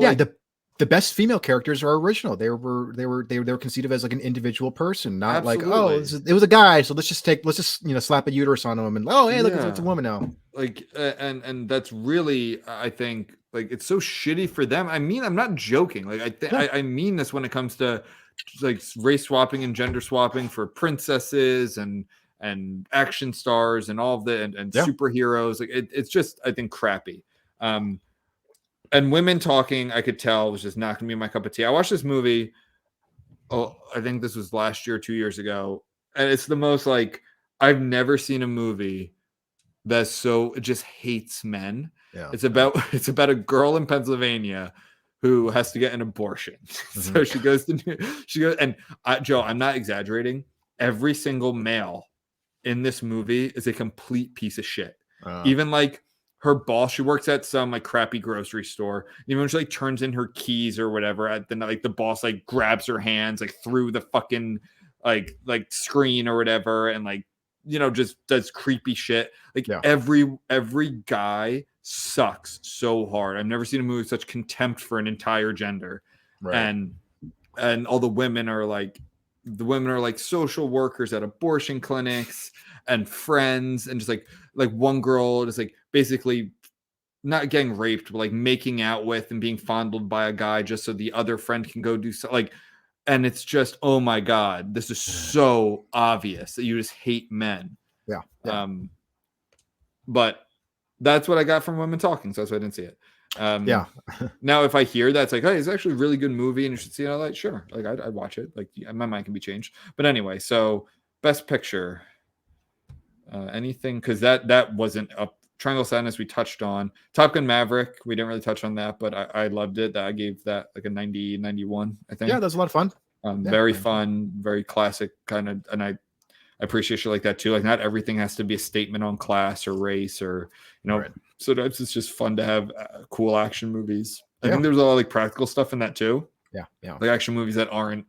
the best female characters are original. They were conceived of as like an individual person, not like, oh, it was a guy, so let's just slap a uterus on him and hey, look, it's a woman now. Like and that's really, I think, like it's so shitty for them. I mean, I'm not joking. Like I mean this when it comes to like race swapping and gender swapping for princesses and action stars and all of the and superheroes. Like it's just, I think, crappy. And women talking, I could tell, was just not going to be my cup of tea. I watched this movie. I think this was last year, 2 years ago. And it's the most like, I've never seen a movie that it just hates men. Yeah. It's about a girl in Pennsylvania who has to get an abortion. So she goes, and Joe, I'm not exaggerating. Every single male in this movie is a complete piece of shit. Even like, her boss, she works at some like crappy grocery store. Even when she like turns in her keys or whatever, at the like the boss like grabs her hands like through the fucking like screen or whatever, and like just does creepy shit. Like every guy sucks so hard. I've never seen a movie with such contempt for an entire gender. Right. And all the women are like social workers at abortion clinics and friends, and just like one girl is like basically not getting raped, but like making out with and being fondled by a guy just so the other friend can go do so, like, and it's just, oh my God, this is so obvious that you just hate men. Yeah. But that's what I got from women talking, so that's why I didn't see it. Now if I hear that, it's like, hey, it's actually a really good movie and you should see it, I'm like, sure, like I'd watch it. Like my mind can be changed. But anyway, so best picture, anything, because that wasn't up. Triangle of Sadness we touched on. Top Gun Maverick, we didn't really touch on that, but I loved it. I gave that like a 90, 91, I think. Yeah, that's a lot of fun. Very fun, very classic kind of, and I appreciate shit like that too. Like not everything has to be a statement on class or race or, sometimes it's just fun to have cool action movies. I think there's a lot of like practical stuff in that too. Yeah. Like action movies that aren't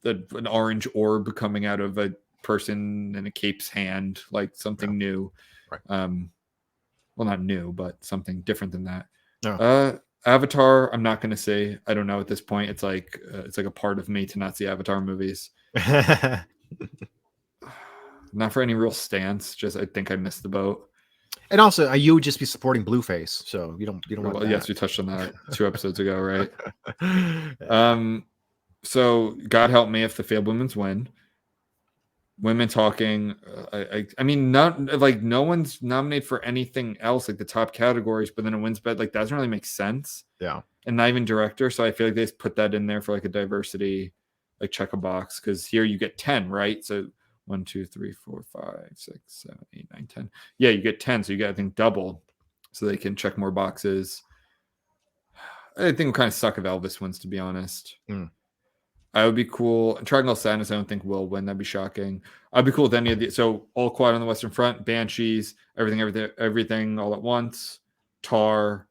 an orange orb coming out of a person in a cape's hand, like something new. Right. Well, not new, but something different than that. No. Avatar, I'm not going to say. I don't know at this point. It's like a part of me to not see Avatar movies. Not for any real stance. Just I think I missed the boat. And also, you would just be supporting Blueface, so you don't want. Well, yes, we touched on that 2 episodes ago, right? So God help me if the Fabelmans win. Women talking, I mean, not like no one's nominated for anything else, like the top categories, but then it wins best. Like that doesn't really make sense. Yeah. And not even director. So I feel like they just put that in there for like a diversity, like check a box. Cause here you get 10, right? So 1, 2, 3, 4, 5, 6, 7, 8, 9, 10. Yeah, you get 10. So you get, I think, double. So they can check more boxes. I think it would kind of suck if Elvis wins, to be honest. I would be cool. Triangle of Sadness, I don't think will win. That'd be shocking. I'd be cool with any of the. So All Quiet on the Western Front, Banshees, everything all at once, Tar.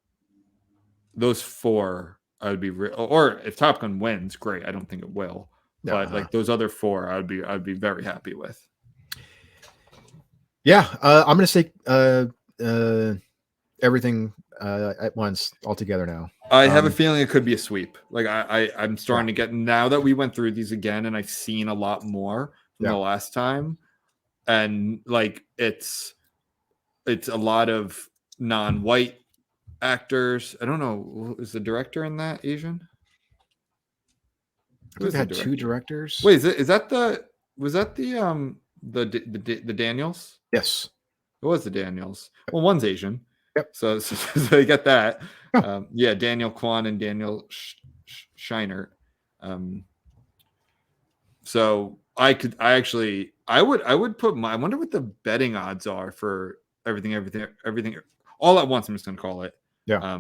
Those 4, I would be. Or if Top Gun wins, great. I don't think it will, but like those other 4, I'd be very happy with. Yeah, I'm gonna say everything at once all together now. I have a feeling it could be a sweep. Like I'm starting to get, now that we went through these again and I've seen a lot more from the last time, and like it's a lot of non-white actors. I don't know, is the director in that Asian? We've had two directors. Wait, was that the Daniels? Yes, it was the Daniels. Well, one's Asian. Yep. So you get that. Yeah, Daniel Kwan and Daniel Scheinert. So I would put I wonder what the betting odds are for everything all at once. I'm just gonna call it. Yeah.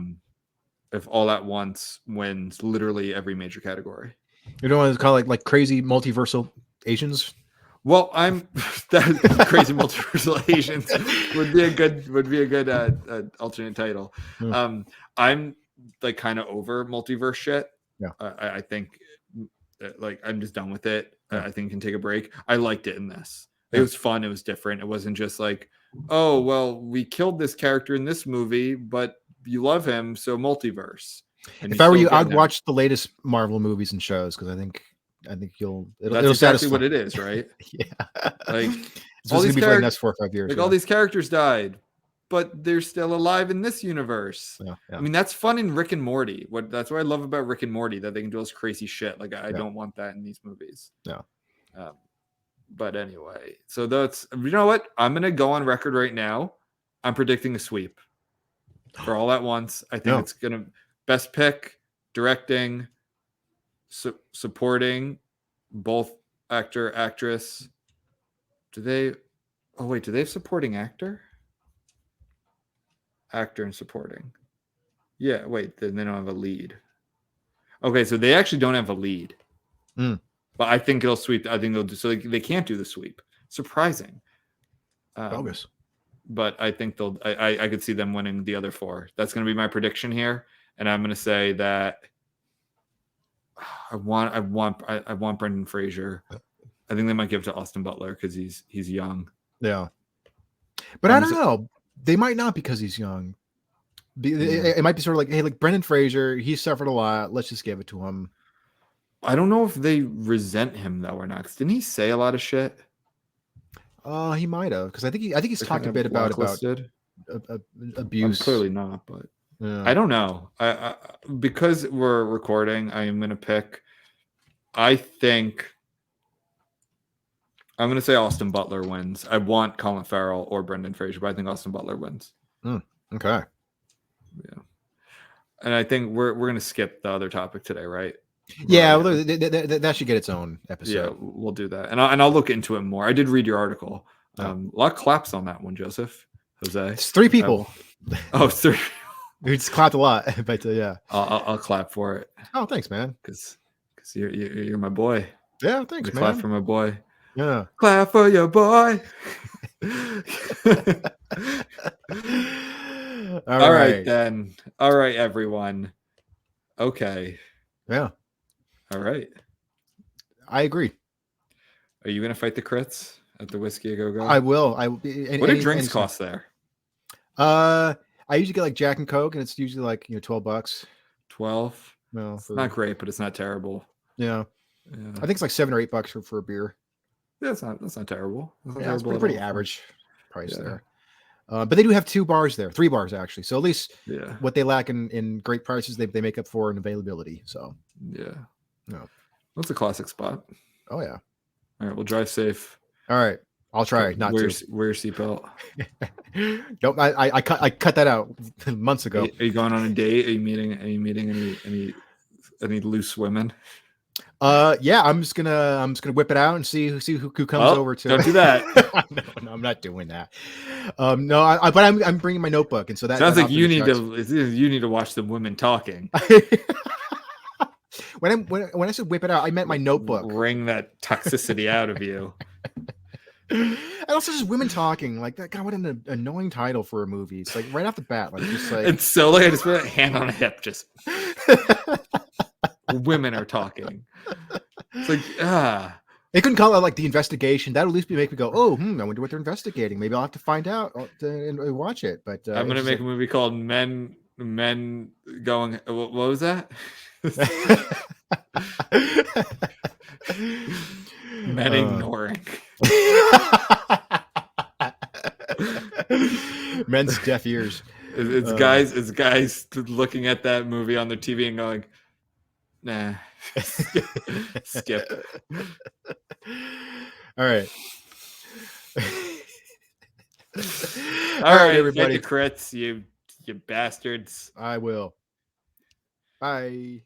If All at Once wins literally every major category. You don't want to call it like crazy multiversal Asians? Well, that crazy multiversal Asians would be a good alternate title. I'm like kind of over multiverse shit. Yeah. I think like I'm just done with it. I think you can take a break. I liked it in this. It was fun. It was different. It wasn't just like, oh, well, we killed this character in this movie, but you love him, so multiverse. And if I were you, I'd watch the latest Marvel movies and shows because I think that's it'll exactly satisfy. what it is, right? Yeah. Like it's all these be for the next 4 or 5 years. Like all these characters died, but they're still alive in this universe. Yeah. I mean, that's fun in Rick and Morty. That's what I love about Rick and Morty, that they can do this crazy shit. Like I don't want that in these movies. No. But anyway, so that's, you know what? I'm gonna go on record right now. I'm predicting a sweep for All at Once. I think it's gonna best pick, directing, supporting, both actor, actress. Do they have supporting actor? Actor and supporting. Yeah, wait, then they don't have a lead. Okay, so they actually don't have a lead. But I think it'll sweep. I think they'll do, so they can't do the sweep. Surprising. Bogus. But I think I could see them winning the other 4. That's going to be my prediction here. And I'm going to say that I want Brendan Fraser. I think they might give it to Austin Butler because he's young. Yeah. But I don't know. They might not because he's young. It might be sort of like, hey, like Brendan Fraser, he suffered a lot. Let's just give it to him. I don't know if they resent him though or not. Didn't he say a lot of shit? He might have, because I think he's talked a bit about abuse. Clearly not, but I don't know. I because we're recording, I am gonna pick. I think I'm gonna say Austin Butler wins. I want Colin Farrell or Brendan Fraser, but I think Austin Butler wins. Okay. Yeah, and I think we're gonna skip the other topic today, right? Yeah, well, that should get its own episode. Yeah, we'll do that, and I'll look into it more. I did read your article. A lot of claps on that one, Jose. It's 3 people. It's 3. We just clapped a lot, but yeah. I'll clap for it. Oh, thanks, man. Because you're my boy. Yeah, thanks, man. Clap for my boy. Yeah. Clap for your boy. All right then. All right, everyone. Okay. Yeah. All right. I agree. Are you going to fight the crits at the Whiskey A Go Go? I will. What do drinks cost there? I usually get like Jack and Coke, and it's usually like $12. 12. No, it's not great, but it's not terrible. Yeah. I think it's like $7 or $8 for a beer. Yeah, that's not terrible. It's pretty average price there. But they do have 2 bars there, 3 bars actually. So at least what they lack in great prices, they make up for in availability. So no, that's a classic spot. Oh yeah. All right, we'll drive safe. All right, I'll try not wear to wear your seatbelt. Nope, I cut that out months ago. Are you going on a date? Are you meeting any loose women? Yeah, I'm just gonna whip it out and see who comes over to. Don't do that. No, I'm not doing that. No, but I'm bringing my notebook, and so that sounds like you need to watch the women talking. When I said whip it out, I meant my notebook. Wring that toxicity out of you. And also just women talking like that. God, what an annoying title for a movie. It's like right off the bat, like just like it's so like I just put a hand on a hip, just women are talking. It's like They couldn't call it like the investigation. That would at least make me go, oh, I wonder what they're investigating. Maybe I'll have to find out and watch it. But I'm gonna make a movie called Men Going. What was that? Men Ignoring. Men's deaf ears. It's guys looking at that movie on their TV and going, nah, skip. All right. All right, everybody. get the crits, you bastards. I will. Bye.